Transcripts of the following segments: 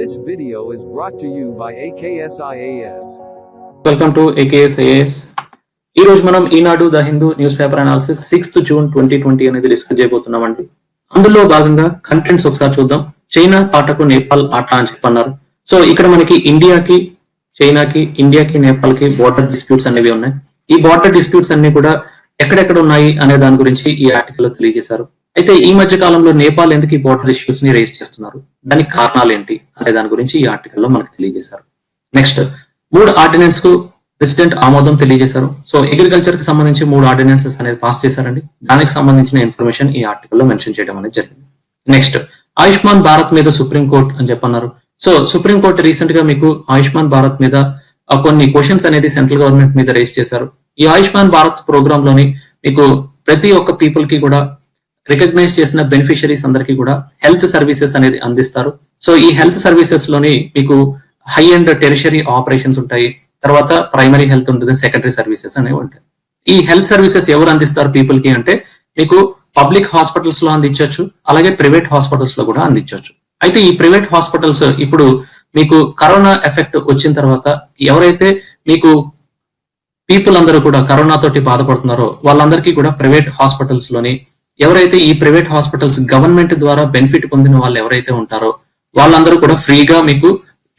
This video is brought to you by AKSIAS. Welcome to AKSIAS. ఈ రోజు మనం ఈనాడు the Hindu news paper analysis 6th June 2020 అనేది discuss చేయబోతున్నామండి. అందులో భాగంగా కంటెంట్స్ ఒకసారి చూద్దాం. చైనా పాటకు నేపాల్ ఆట అని చెప్పన్నారు. సో ఇక్కడ మనకి ఇండియాకి చైనాకి ఇండియాకి నేపాల్కి బోర్డర్ డిస్ప్యూట్స్ అనేవి ఉన్నాయి. ఈ బోర్డర్ డిస్ప్యూట్స్ అన్ని కూడా ఎక్కడెక్కడ ఉన్నాయి అనే దాని గురించి ఈ ఆర్టికల్ లో తెలియజేశారు. అయితే ఈ మధ్య కాలంలో నేపాల్ ఎందుకు ఈ బోర్డర్ ఇష్యూస్ ని రేస్ చేస్తున్నారు, దానికి కారణాలు ఏంటి అనే దాని గురించి ఈ ఆర్టికల్ లో మనకు తెలియజేశారు. నెక్స్ట్ 3 ఆర్డినెన్స్ కు ప్రెసిడెంట్ ఆమోదం తెలియజేశారు. సో అగ్రికల్చర్ కి సంబంధించి 3 ఆర్డినెన్సెస్ అనేది పాస్ చేశారండి. దానికి సంబంధించిన ఇన్ఫర్మేషన్ ఈ ఆర్టికల్ లో మెన్షన్ చేయడం అనేది జరిగింది. నెక్స్ట్ ఆయుష్మాన్ భారత్ మీద సుప్రీంకోర్టు అని చెప్పన్నారు. సో సుప్రీంకోర్టు రీసెంట్ గా మీకు ఆయుష్మాన్ భారత్ మీద కొన్ని క్వశ్చన్స్ అనేది సెంట్రల్ గవర్నమెంట్ మీద రేస్ చేశారు. ఈ ఆయుష్మాన్ భారత్ ప్రోగ్రామ్ లోని మీకు ప్రతి ఒక్క పీపుల్ కి కూడా రికగ్నైజ్ చేసిన బెనిఫిషరీస్ అందరికీ కూడా హెల్త్ సర్వీసెస్ అనేది అందిస్తారు. సో ఈ హెల్త్ సర్వీసెస్ లోని మీకు హై అండ్ టెరిషరీ ఆపరేషన్స్ ఉంటాయి, తర్వాత ప్రైమరీ హెల్త్ ఉంటుంది, సెకండరీ సర్వీసెస్ అనేవి ఉంటాయి. ఈ హెల్త్ సర్వీసెస్ ఎవరు అందిస్తారు పీపుల్ కి అంటే మీకు పబ్లిక్ హాస్పిటల్స్ లో అందించవచ్చు, అలాగే ప్రైవేట్ హాస్పిటల్స్ లో కూడా అందించవచ్చు. అయితే ఈ ప్రైవేట్ హాస్పిటల్స్ ఇప్పుడు మీకు కరోనా ఎఫెక్ట్ వచ్చిన తర్వాత ఎవరైతే మీకు పీపుల్ అందరూ కూడా కరోనా తోటి బాధపడుతున్నారో వాళ్ళందరికీ కూడా ప్రైవేట్ హాస్పిటల్స్ లోని ఎవరైతే ఈ ప్రైవేట్ హాస్పిటల్స్ గవర్నమెంట్ ద్వారా బెనిఫిట్ పొందిన వాళ్ళు ఎవరైతే ఉంటారో వాళ్ళందరూ కూడా ఫ్రీగా మీకు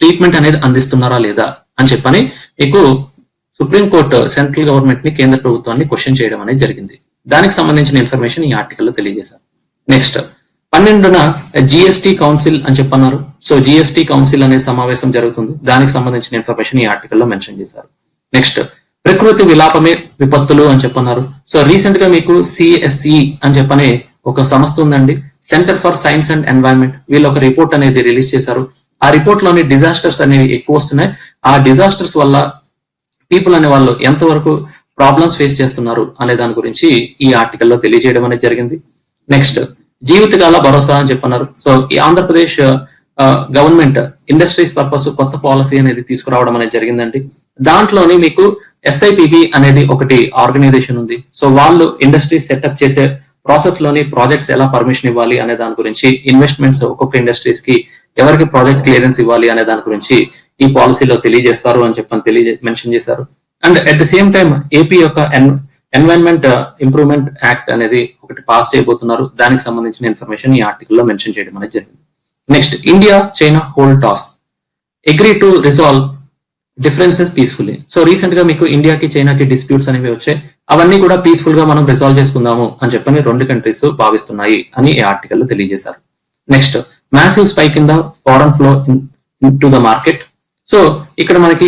ట్రీట్మెంట్ అనేది అందిస్తున్నారా లేదా అని చెప్పని మీకు సుప్రీంకోర్టు సెంట్రల్ గవర్నమెంట్ ని కేంద్ర ప్రభుత్వాన్ని క్వశ్చన్ చేయడం అనేది జరిగింది. దానికి సంబంధించిన ఇన్ఫర్మేషన్ ఈ ఆర్టికల్ లో తెలియజేశారు. నెక్స్ట్ 12న జిఎస్టీ కౌన్సిల్ అని చెప్పన్నారు. సో జిఎస్టీ కౌన్సిల్ అనే సమావేశం జరుగుతుంది. దానికి సంబంధించిన ఇన్ఫర్మేషన్ ఈ ఆర్టికల్ లో మెన్షన్ చేశారు. నెక్స్ట్ ప్రకృతి విలాపమే విపత్తులు అని చెప్పన్నారు. సో రీసెంట్ గా మీకు సిఎస్ఈ అని చెప్పనే ఒక సంస్థ ఉందండి, centre for science and environment. వీళ్ళు ఒక రిపోర్ట్ అనేది రిలీజ్ చేశారు. ఆ రిపోర్ట్ లోని డిజాస్టర్స్ అనేవి ఎక్కువ వస్తున్నాయి. ఆ డిజాస్టర్స్ వల్ల పీపుల్ అనే వాళ్ళు ఎంతవరకు ప్రాబ్లమ్స్ ఫేస్ చేస్తున్నారు అనే దాని గురించి ఈ ఆర్టికల్ లో తెలియజేయడం అనేది జరిగింది. నెక్స్ట్ జీవితకాల భరోసా అని చెప్పన్నారు. సో ఈ ఆంధ్రప్రదేశ్ గవర్నమెంట్ ఇండస్ట్రీస్ పర్పస్ కొత్త పాలసీ అనేది తీసుకురావడం అనేది జరిగిందండి. దాంట్లోని మీకు ఎస్ఐపిబి అనేది ఒకటి ఆర్గనైజేషన్ ఉంది. సో వాళ్ళు ఇండస్ట్రీ సెటప్ చేసే ప్రాసెస్ లోని ప్రాజెక్ట్స్ ఎలా పర్మిషన్ ఇవ్వాలి అనే దాని గురించి, ఇన్వెస్ట్మెంట్స్ ఒక్కొక్క ఇండస్ట్రీస్ కి ఎవరికి ప్రాజెక్ట్ క్లియరెన్స్ ఇవ్వాలి అనే దాని గురించి ఈ పాలసీలో తెలియజేస్తారు అని చెప్పని మెన్షన్ చేశారు. And at the same time AP యొక్క ఎన్వైరన్మెంట్ ఇంప్రూవ్మెంట్ యాక్ట్ అనేది ఒకటి పాస్ చేయబోతున్నారు. దానికి సంబంధించిన ఇన్ఫర్మేషన్ ఈ ఆర్టికల్ లో మెన్షన్ చేయడం అనేది జరిగింది. Next India China hold toss, agree to resolve differences peacefully. So recent గా మీకు ఇండియాకి చైనాకి డిస్ప్యూట్స్ అనేవి వచ్చాయి. అవన్నీ కూడా పీస్ఫుల్ గా మనం రిజాల్వ్ చేసుకుందాము అని చెప్పని 2 కంట్రీస్ భావిస్తున్నాయి అని ఈ ఆర్టికల్ లో తెలియజేశారు. Next massive spike in the foreign flow to the market. So ఇక్కడ మనకి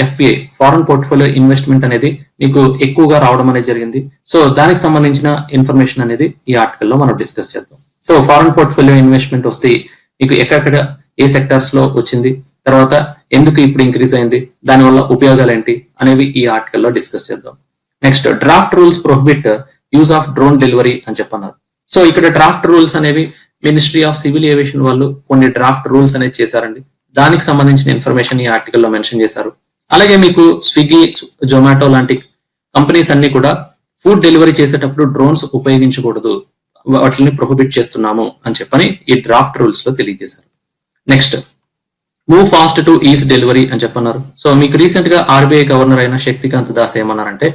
ఎఫ్పిఐ ఫారెన్ పోర్ట్ఫోలియో ఇన్వెస్ట్మెంట్ అనేది మీకు ఎక్కువగా రావడం అనేది జరిగింది. సో దానికి సంబంధించిన ఇన్ఫర్మేషన్ అనేది ఈ ఆర్టికల్ లో మనం డిస్కస్ చేద్దాం. సో ఫారెన్ పోర్ట్ఫోలియో ఇన్వెస్ట్మెంట్ వస్తే మీకు ఎక్కడెక్కడ ఏ సెక్టార్స్ లో వచ్చింది, తర్వాత ఎందుకు ఇప్పుడు ఇంక్రీజ్ అయింది, దానివల్ల ఉపయోగాలు ఏంటి అనేవి ఈ ఆర్టికల్ లో డిస్కస్ చేద్దాం. Next draft rules prohibit use of drone delivery అని చెప్పన్నారు. సో ఇక్కడ డ్రాఫ్ట్ రూల్స్ అనేవి మినిస్ట్రీ ఆఫ్ సివిల్ ఏవియేషన్ వాళ్ళు కొన్ని డ్రాఫ్ట్ రూల్స్ అనేది చేశారండి. దానికి సంబంధించిన ఇన్ఫర్మేషన్ ఈ ఆర్టికల్ లో మెన్షన్ చేశారు. అలాగే మీకు స్విగ్గీ, జొమాటో లాంటి కంపెనీస్ అన్ని కూడా ఫుడ్ డెలివరీ చేసేటప్పుడు డ్రోన్స్ ఉపయోగించకూడదు, వాటిని ప్రొహిబిట్ చేస్తున్నాము అని చెప్పని ఈ డ్రాఫ్ట్ రూల్స్ లో తెలియజేశారు. Next move fast to is delivery అని చెప్పన్నారు. సో మీకు రీసెంట్ గా ఆర్బీఐ గవర్నర్ అయిన శక్తికాంత్ దాస్ ఏమన్నారంటే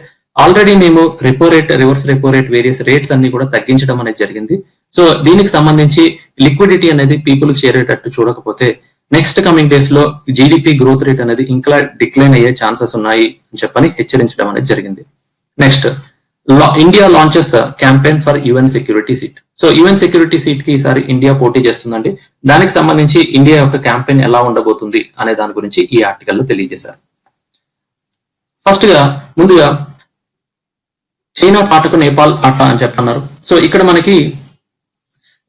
ఆల్రెడీ మేము repo rate, reverse repo rate, various rates అన్ని కూడా తగ్గించడం అనేది జరిగింది. సో దీనికి సంబంధించి లిక్విడిటీ అనేది పీపుల్ కి చేరేటట్టు చూడకపోతే నెక్స్ట్ కమింగ్ డేస్ లో జీడిపి గ్రోత్ రేట్ అనేది ఇంకా డిక్లైన్ అయ్యే ఛాన్సెస్ ఉన్నాయి అని చెప్పని హెచ్చరించడం అనేది జరిగింది. Next India launches campaign for UN security seat. So UN security seat కి ఈసారి ఇండియా పోటీ చేస్తుందండి. దానికి సంబంధించి ఇండియా యొక్క క్యాంపెయిన్ ఎలా ఉండబోతుంది అనే దాని గురించి ఈ ఆర్టికల్ లో తెలియజేశారు. ముందుగా చైనా పాటకు నేపాల్ ఆట అని చెప్పన్నారు. సో ఇక్కడ మనకి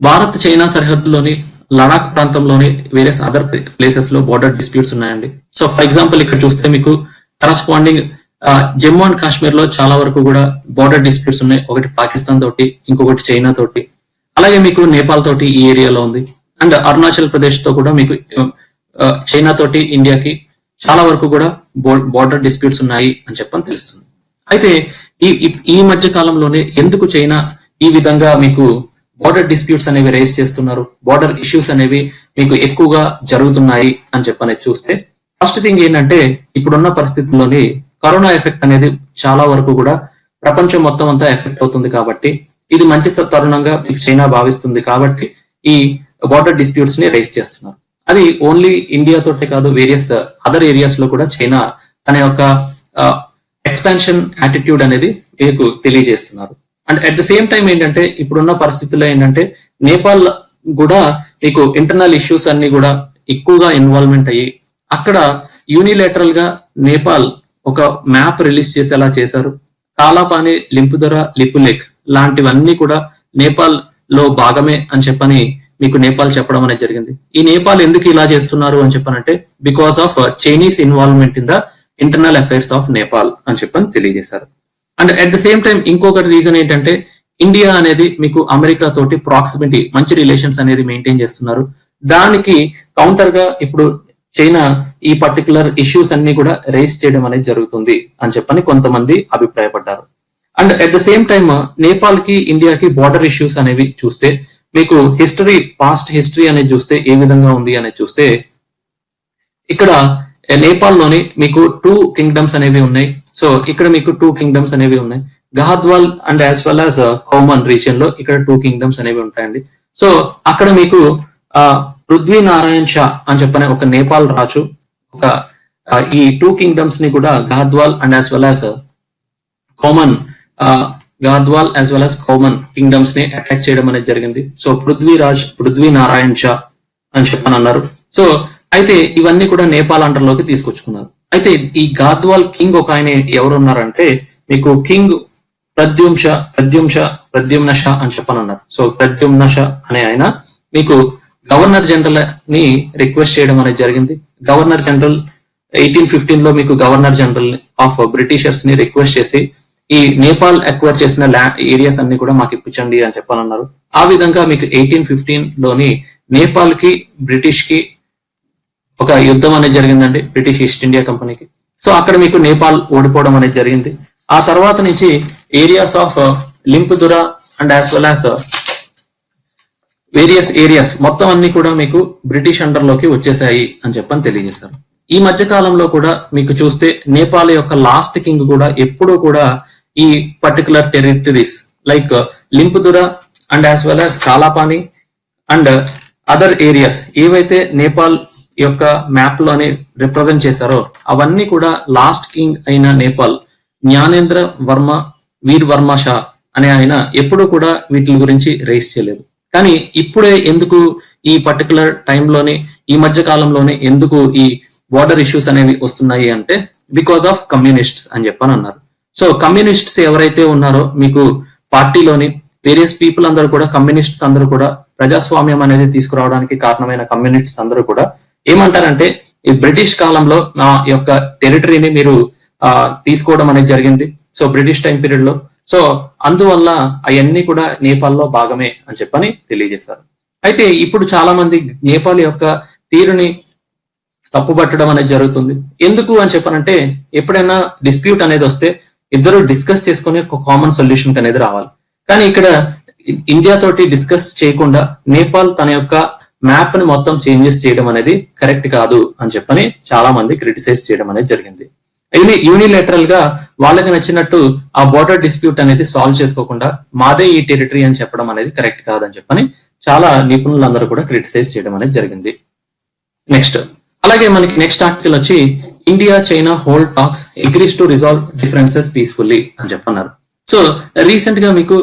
భారత్ చైనా సరిహద్దులోని లడాక్ ప్రాంతంలోని వేరియస్ అదర్ ప్లేసెస్ లో బోర్డర్ డిస్ప్యూట్స్ ఉన్నాయండి. సో ఫర్ ఎగ్జాంపుల్ ఇక్కడ చూస్తే మీకు కరస్పాండింగ్ జమ్మూ అండ్ కాశ్మీర్ లో చాలా వరకు కూడా బోర్డర్ డిస్ప్యూట్స్ ఉన్నాయి. ఒకటి పాకిస్తాన్ తోటి, ఇంకొకటి చైనా తోటి, అలాగే మీకు నేపాల్ తోటి ఈ ఏరియాలో ఉంది. అండ్ అరుణాచల్ ప్రదేశ్ తో కూడా మీకు చైనా తోటి ఇండియాకి చాలా వరకు కూడా బోర్డర్ డిస్ప్యూట్స్ ఉన్నాయి అని చెప్పని తెలుస్తుంది. అయితే ఈ మధ్య కాలంలోనే ఎందుకు చైనా ఈ విధంగా మీకు బార్డర్ డిస్ప్యూట్స్ అనేవి రేస్ చేస్తున్నారు, బార్డర్ ఇష్యూస్ అనేవి మీకు ఎక్కువగా జరుగుతున్నాయి అని చెప్పని చూస్తే ఫస్ట్ థింగ్ ఏంటంటే ఇప్పుడున్న పరిస్థితుల్లోని కరోనా ఎఫెక్ట్ అనేది చాలా వరకు కూడా ప్రపంచం మొత్తం అంతా ఎఫెక్ట్ అవుతుంది కాబట్టి ఇది మంచి తరుణంగా మీకు చైనా భావిస్తుంది కాబట్టి ఈ బార్డర్ డిస్ప్యూట్స్ ని రేస్ చేస్తున్నారు. అది ఓన్లీ ఇండియా తోటే కాదు, వేరియస్ అదర్ ఏరియాస్ లో కూడా చైనా తన యొక్క ఎక్స్పాన్షన్ యాటిట్యూడ్ అనేది మీకు తెలియజేస్తున్నారు. And at the same time ఏంటంటే ఇప్పుడున్న పరిస్థితుల్లో ఏంటంటే నేపాల్ కూడా మీకు ఇంటర్నల్ ఇష్యూస్ అన్ని కూడా ఎక్కువగా ఇన్వాల్వ్మెంట్ అయ్యి అక్కడ యూనిలేటరల్ గా నేపాల్ ఒక మ్యాప్ రిలీజ్ చేసేలా చేశారు. కాలాపాని, లింపుదొర, లిపులేక్ లాంటివన్నీ కూడా నేపాల్ లో భాగమే అని చెప్పని మీకు నేపాల్ చెప్పడం అనేది జరిగింది. ఈ నేపాల్ ఎందుకు ఇలా చేస్తున్నారు అని చెప్పనంటే because of Chinese involvement in the internal affairs of Nepal అని చెప్పని తెలియజేశారు. And at the same time ఇంకొక రీజన్ ఏంటంటే ఇండియా అనేది మీకు అమెరికా తోటి ప్రాక్సిమిటీ మంచి రిలేషన్స్ అనేది మెయింటైన్ చేస్తున్నారు. దానికి కౌంటర్ గా ఇప్పుడు చైనా ఈ పర్టికులర్ ఇష్యూస్ అన్ని కూడా రేస్ చేయడం అనేది జరుగుతుంది అని చెప్పని కొంతమంది అభిప్రాయపడ్డారు. And at the same time Nepal కి ఇండియాకి బార్డర్ ఇష్యూస్ అనేవి చూస్తే మీకు పాస్ట్ హిస్టరీ అనేది చూస్తే ఏ విధంగా ఉంది అనేది చూస్తే ఇక్కడ నేపాల్ లోని మీకు 2 కింగ్డమ్స్ అనేవి ఉన్నాయి. సో ఇక్కడ మీకు 2 కింగ్డమ్స్ అనేవి ఉన్నాయి. Garhwal and as well as Kumaon region లో ఇక్కడ 2 కింగ్డమ్స్ అనేవి ఉంటాయండి. సో అక్కడ మీకు పృథ్వీనారాయణ్ షా అని చెప్పనే ఒక నేపాల్ రాజు ఒక ఈ 2 కింగ్డమ్స్ ని కూడా Garhwal and as well as Kumaon Garhwal as well as Kumaon kingdoms ని అటాక్ చేయడం అనేది జరిగింది. సో పృథ్వీనారాయణ్ షా అని చెప్పని అన్నారు. సో అయితే ఇవన్నీ కూడా నేపాల్ అండర్ లోకి తీసుకొచ్చుకున్నారు. అయితే ఈ గాద్వాల్ కింగ్ ఒక ఆయన ఎవరు ఉన్నారంటే మీకు కింగ్ ప్రద్యుమ్న షా అని చెప్పనన్నారు. సో ప్రద్యుమ్న షా అనే ఆయన మీకు గవర్నర్ జనరల్ ని రిక్వెస్ట్ చేయడం అనేది జరిగింది. గవర్నర్ జనరల్ 1815 లో మీకు గవర్నర్ జనరల్ ఆఫ్ బ్రిటిషర్స్ ని రిక్వెస్ట్ చేసి ఈ నేపాల్ అక్వైర్ చేసిన ఏరియాస్ అన్ని కూడా మాకు ఇప్పించండి అని చెప్పనన్నారు. ఆ విధంగా మీకు 1815 లోని నేపాల్ కి బ్రిటిష్ కి ఒక యుద్ధం అనేది జరిగిందండి, బ్రిటిష్ ఈస్ట్ ఇండియా కంపెనీకి. సో అక్కడ మీకు నేపాల్ ఓడిపోవడం అనేది జరిగింది. ఆ తర్వాత నుంచి areas of Limpiyadhura and as well as various areas మొత్తం అన్ని కూడా మీకు బ్రిటిష్ అండర్ లోకి వచ్చేసాయి అని చెప్పని తెలియజేశారు. ఈ మధ్య కాలంలో కూడా మీకు చూస్తే నేపాల్ యొక్క లాస్ట్ కింగ్ కూడా ఎప్పుడూ కూడా ఈ particular territories like Limpiyadhura and as well as Kalapani and other areas ఏవైతే నేపాల్ యొక్క మ్యాప్ లోని రిప్రజెంట్ చేశారో అవన్నీ కూడా లాస్ట్ కింగ్ అయిన నేపాల్ జ్ఞానేంద్ర వర్మ వీర్ వర్మ షా అనే ఆయన ఎప్పుడు కూడా వీటి గురించి రేస్ చేయలేదు. కానీ ఇప్పుడే ఎందుకు ఈ పర్టికులర్ టైంలోని ఈ మధ్య కాలంలోనే ఎందుకు ఈ బార్డర్ ఇష్యూస్ అనేవి వస్తున్నాయి అంటే బికాస్ ఆఫ్ కమ్యూనిస్ట్స్ అని చెప్పని అన్నారు. సో కమ్యూనిస్ట్స్ ఎవరైతే ఉన్నారో మీకు పార్టీలోని వేరియస్ పీపుల్ అందరూ కూడా కమ్యూనిస్ట్స్ అందరూ కూడా ప్రజాస్వామ్యం అనేది తీసుకురావడానికి కారణమైన కమ్యూనిస్ట్స్ అందరూ కూడా ఏమంటారంటే ఈ బ్రిటిష్ కాలంలో నా యొక్క టెరిటరీని మీరు తీసుకోవడం అనేది జరిగింది. సో బ్రిటిష్ టైం పీరియడ్ లో సో అందువల్ల అవన్నీ కూడా నేపాల్లో భాగమే అని చెప్పని తెలియజేశారు. అయితే ఇప్పుడు చాలా మంది నేపాల్ యొక్క తీరుని తప్పుపట్టడం అనేది జరుగుతుంది. ఎందుకు అని చెప్పనంటే ఎప్పుడైనా డిస్ప్యూట్ అనేది వస్తే ఇద్దరు డిస్కస్ చేసుకుని ఒక కామన్ సొల్యూషన్ అనేది రావాలి. కానీ ఇక్కడ ఇండియా తోటి డిస్కస్ చేయకుండా నేపాల్ తన యొక్క మ్యాప్ ని మొత్తం చేంజెస్ చేయడం అనేది కరెక్ట్ కాదు అని చెప్పని చాలా మంది క్రిటిసైజ్ చేయడం అనేది జరిగింది. యూనిలేటరల్ గా వాళ్ళకి నచ్చినట్టు ఆ బార్డర్ డిస్ప్యూట్ అనేది సాల్వ్ చేసుకోకుండా మాదే ఈ టెరిటరీ అని చెప్పడం అనేది కరెక్ట్ కాదని చెప్పని చాలా నిపుణులందరూ కూడా క్రిటిసైజ్ చేయడం అనేది జరిగింది. నెక్స్ట్ అలాగే మనకి నెక్స్ట్ ఆర్టికల్ వచ్చి India China hold talks agrees to resolve differences peacefully అని చెప్పన్నారు. సో రీసెంట్ గా మీకు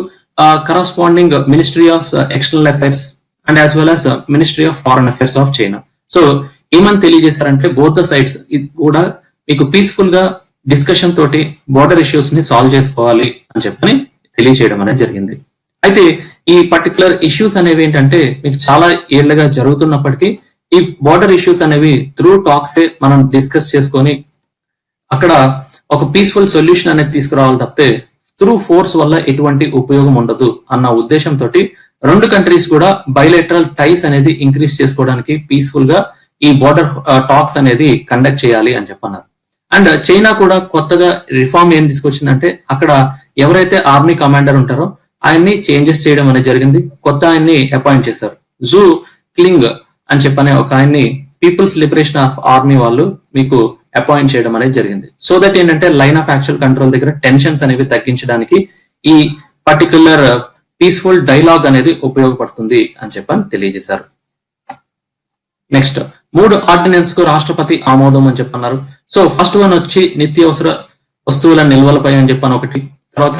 corresponding ministry of external affairs and as well as ministry of foreign affairs of China so ఏమని తెలియజేశారంటే బోత్ ద సైడ్స్ కూడా మీకు peaceful గా discussion తోటి border issues ని సాల్వ్ చేసుకోవాలి అని చెప్పని తెలియజేయడం అనేది జరిగింది. అయితే ఈ పర్టికులర్ ఇష్యూస్ అనేవి ఏంటంటే మీకు చాలా ఏళ్లుగా జరుగుతున్నప్పటికీ ఈ బార్డర్ ఇష్యూస్ అనేవి త్రూ టాక్స్ మనం డిస్కస్ చేసుకొని అక్కడ ఒక పీస్ఫుల్ సొల్యూషన్ అనేది తీసుకురావాలి తప్పితే త్రూ ఫోర్స్ వల్ల ఎటువంటి ఉపయోగం ఉండదు అన్న ఉద్దేశంతో రెండు కంట్రీస్ కూడా బైలేటరల్ టైస్ అనేది ఇంక్రీజ్ చేసుకోవడానికి పీస్ఫుల్ గా ఈ బార్డర్ టాక్స్ అనేది కండక్ట్ చేయాలి అని చెప్పన్నారు. అండ్ చైనా కూడా కొత్తగా రిఫార్మ్ ఏం తీసుకొచ్చిందంటే అక్కడ ఎవరైతే ఆర్మీ కమాండర్ ఉంటారో ఆయన్ని చేంజెస్ చేయడం అనేది జరిగింది. కొత్త ఆయన్ని అపాయింట్ చేశారు. జూ క్లింగ్ అని చెప్పనే ఒక ఆయన్ని పీపుల్స్ లిబరేషన్ ఆఫ్ ఆర్మీ వాళ్ళు మీకు అపాయింట్ చేయడం అనేది జరిగింది. సో దట్ ఏంటంటే లైన్ ఆఫ్ యాక్చువల్ కంట్రోల్ దగ్గర టెన్షన్స్ అనేవి తగ్గించడానికి ఈ పర్టికులర్ పీస్ఫుల్ డైలాగ్ అనేది ఉపయోగపడుతుంది అని చెప్పని తెలియజేశారు. నెక్స్ట్ 3 ఆర్డినెన్స్ కు రాష్ట్రపతి ఆమోదం అని చెప్పన్నారు. సో ఫస్ట్ వన్ వచ్చి నిత్యావసర వస్తువుల నిల్వలపై అని చెప్పని ఒకటి, తర్వాత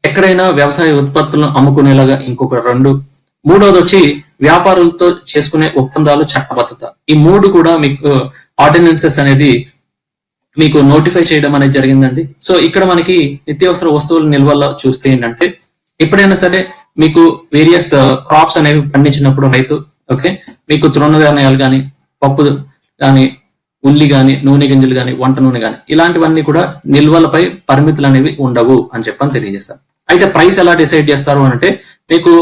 ఎక్కడైనా వ్యవసాయ ఉత్పత్తులను అమ్ముకునేలాగా ఇంకొక 2, మూడోది వచ్చి వ్యాపారులతో చేసుకునే ఒప్పందాలు చట్టబద్ధత. ఈ 3 కూడా మీకు ఆర్డినెన్సెస్ అనేది మీకు నోటిఫై చేయడం అనేది జరిగిందండి. సో ఇక్కడ మనకి నిత్యావసర వస్తువుల నిల్వల్లో చూస్తే ఏంటంటే ఎప్పుడైనా సరే మీకు వేరియస్ క్రాప్స్ అనేవి పండించినప్పుడు రైతు ఓకే మీకు తృణధాన్యాలు కానీ, పప్పు కానీ, ఉల్లి కానీ, నూనె గింజలు కానీ, వంట నూనె కానీ ఇలాంటివన్నీ కూడా నిల్వలపై పరిమితులు అనేవి ఉండవు అని చెప్పని తెలియజేస్తారు. అయితే ప్రైస్ ఎలా డిసైడ్ చేస్తారు అంటే మీకు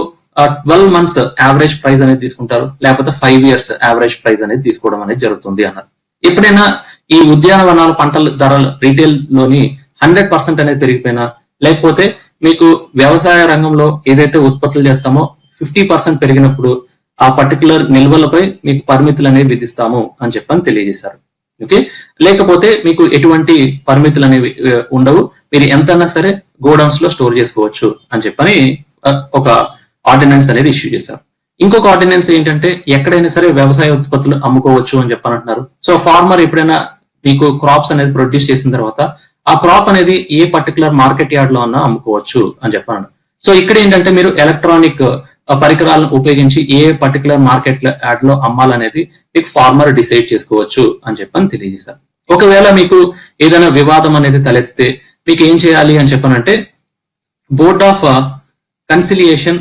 12 months యావరేజ్ ప్రైస్ అనేది తీసుకుంటారు, లేకపోతే 5 years యావరేజ్ ప్రైస్ అనేది తీసుకోవడం అనేది జరుగుతుంది అన్నారు. ఎప్పుడైనా ఈ ఉద్యానవనాల పంటల ధరలు రీటైల్ లోని 100% అనేది పెరిగిపోయినా, లేకపోతే మీకు వ్యవసాయ రంగంలో ఏదైతే ఉత్పత్తులు చేస్తామో 50% పెరిగినప్పుడు ఆ పర్టికులర్ నిల్వలపై మీకు పరిమితులు అనేవి విధిస్తాము అని చెప్పని తెలియజేశారు. ఓకే, లేకపోతే మీకు ఎటువంటి పరిమితులు అనేవి ఉండవు, మీరు ఎంతైనా సరే గోడౌన్స్ లో స్టోర్ చేసుకోవచ్చు అని చెప్పని ఒక ఆర్డినెన్స్ అనేది ఇష్యూ చేశారు. ఇంకొక ఆర్డినెన్స్ ఏంటంటే ఎక్కడైనా సరే వ్యవసాయ ఉత్పత్తులు అమ్ముకోవచ్చు అని చెప్పని అంటున్నారు. సో ఫార్మర్ ఎప్పుడైనా మీకు క్రాప్స్ అనేది ప్రొడ్యూస్ చేసిన తర్వాత ఆ క్రాప్ అనేది ఏ పర్టికులర్ మార్కెట్ యార్డ్ లో అన్నా అమ్ముకోవచ్చు అని చెప్పాను. సో ఇక్కడ ఏంటంటే మీరు ఎలక్ట్రానిక్ పరికరాలను ఉపయోగించి ఏ పర్టికులర్ మార్కెట్ యార్డ్ లో అమ్మాలనేది మీకు ఫార్మర్ డిసైడ్ చేసుకోవచ్చు అని చెప్పని తెలియజేశారు. ఒకవేళ మీకు ఏదైనా వివాదం అనేది తలెత్తితే మీకు ఏం చేయాలి అని చెప్పనంటే బోర్డ్ ఆఫ్ కన్సిలియేషన్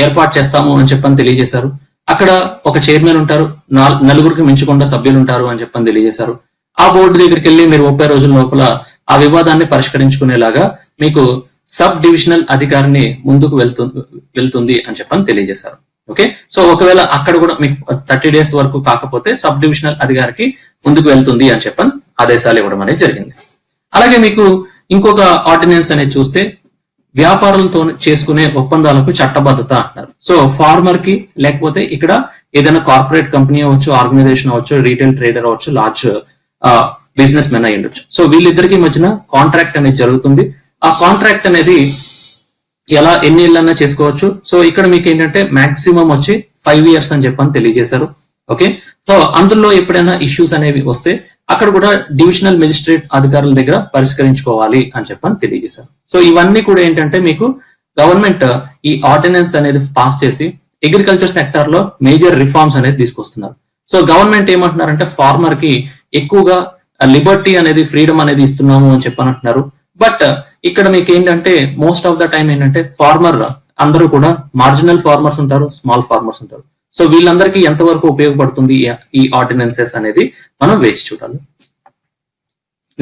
ఏర్పాటు చేస్తాము అని చెప్పని తెలియజేశారు. అక్కడ ఒక చైర్మన్ ఉంటారు, 4 మించకుండా సభ్యులు ఉంటారు అని చెప్పని తెలియజేశారు. ఆ బోర్డు దగ్గరికి వెళ్ళి మీరు 30 రోజుల లోపల ఆ వివాదాన్ని పరిష్కరించుకునేలాగా మీకు సబ్ డివిజనల్ అధికారిని ముందుకు వెళ్తుంది అని చెప్పని తెలియజేశారు. ఓకే, సో ఒకవేళ అక్కడ కూడా మీకు 30 days వరకు కాకపోతే సబ్ డివిజనల్ అధికారికి ముందుకు వెళ్తుంది అని చెప్పని ఆదేశాలు ఇవ్వడం అనేది జరిగింది. అలాగే మీకు ఇంకొక ఆర్డినెన్స్ అనేది చూస్తే వ్యాపారులతో చేసుకునే ఒప్పందాలకు చట్టబద్ధత అంటారు. సో ఫార్మర్ కి లేకపోతే ఇక్కడ ఏదైనా కార్పొరేట్ కంపెనీ అవ్వచ్చు, ఆర్గనైజేషన్ అవ్వచ్చు, రీటైల్ ట్రేడర్ అవ్వచ్చు, లార్జ్ బిజినెస్ మెన్ అయి ఉండొచ్చు. సో వీళ్ళిద్దరికి మధ్యన కాంట్రాక్ట్ అనేది జరుగుతుంది. ఆ కాంట్రాక్ట్ అనేది ఎన్ని ఏళ్ళన్నా చేసుకోవచ్చు. సో ఇక్కడ మీకు ఏంటంటే మాక్సిమం వచ్చి 5 years అని చెప్పని తెలియజేశారు. ఓకే, సో అందులో ఎప్పుడైనా ఇష్యూస్ అనేవి వస్తే అక్కడ కూడా డివిజనల్ మెజిస్ట్రేట్ అధికారుల దగ్గర పరిష్కరించుకోవాలి అని చెప్పని తెలియజేశారు. సో ఇవన్నీ కూడా ఏంటంటే మీకు గవర్నమెంట్ ఈ ఆర్డినెన్స్ అనేది పాస్ చేసి అగ్రికల్చర్ సెక్టర్ లో మేజర్ రిఫార్మ్స్ అనేది తీసుకొస్తున్నారు. సో గవర్నమెంట్ ఏమంటున్నారంటే ఫార్మర్ కి ఎక్కువగా లిబర్టీ అనేది, ఫ్రీడమ్ అనేది ఇస్తున్నాము అని చెప్పని అంటున్నారు. బట్ ఇక్కడ మీకు ఏంటంటే మోస్ట్ ఆఫ్ ద టైం ఏంటంటే ఫార్మర్ అందరూ కూడా మార్జినల్ ఫార్మర్స్ ఉంటారు, స్మాల్ ఫార్మర్స్ ఉంటారు. సో వీళ్ళందరికీ ఎంతవరకు ఉపయోగపడుతుంది ఈ ఆర్డినెన్సెస్ అనేది మనం వేచి చూడాలి.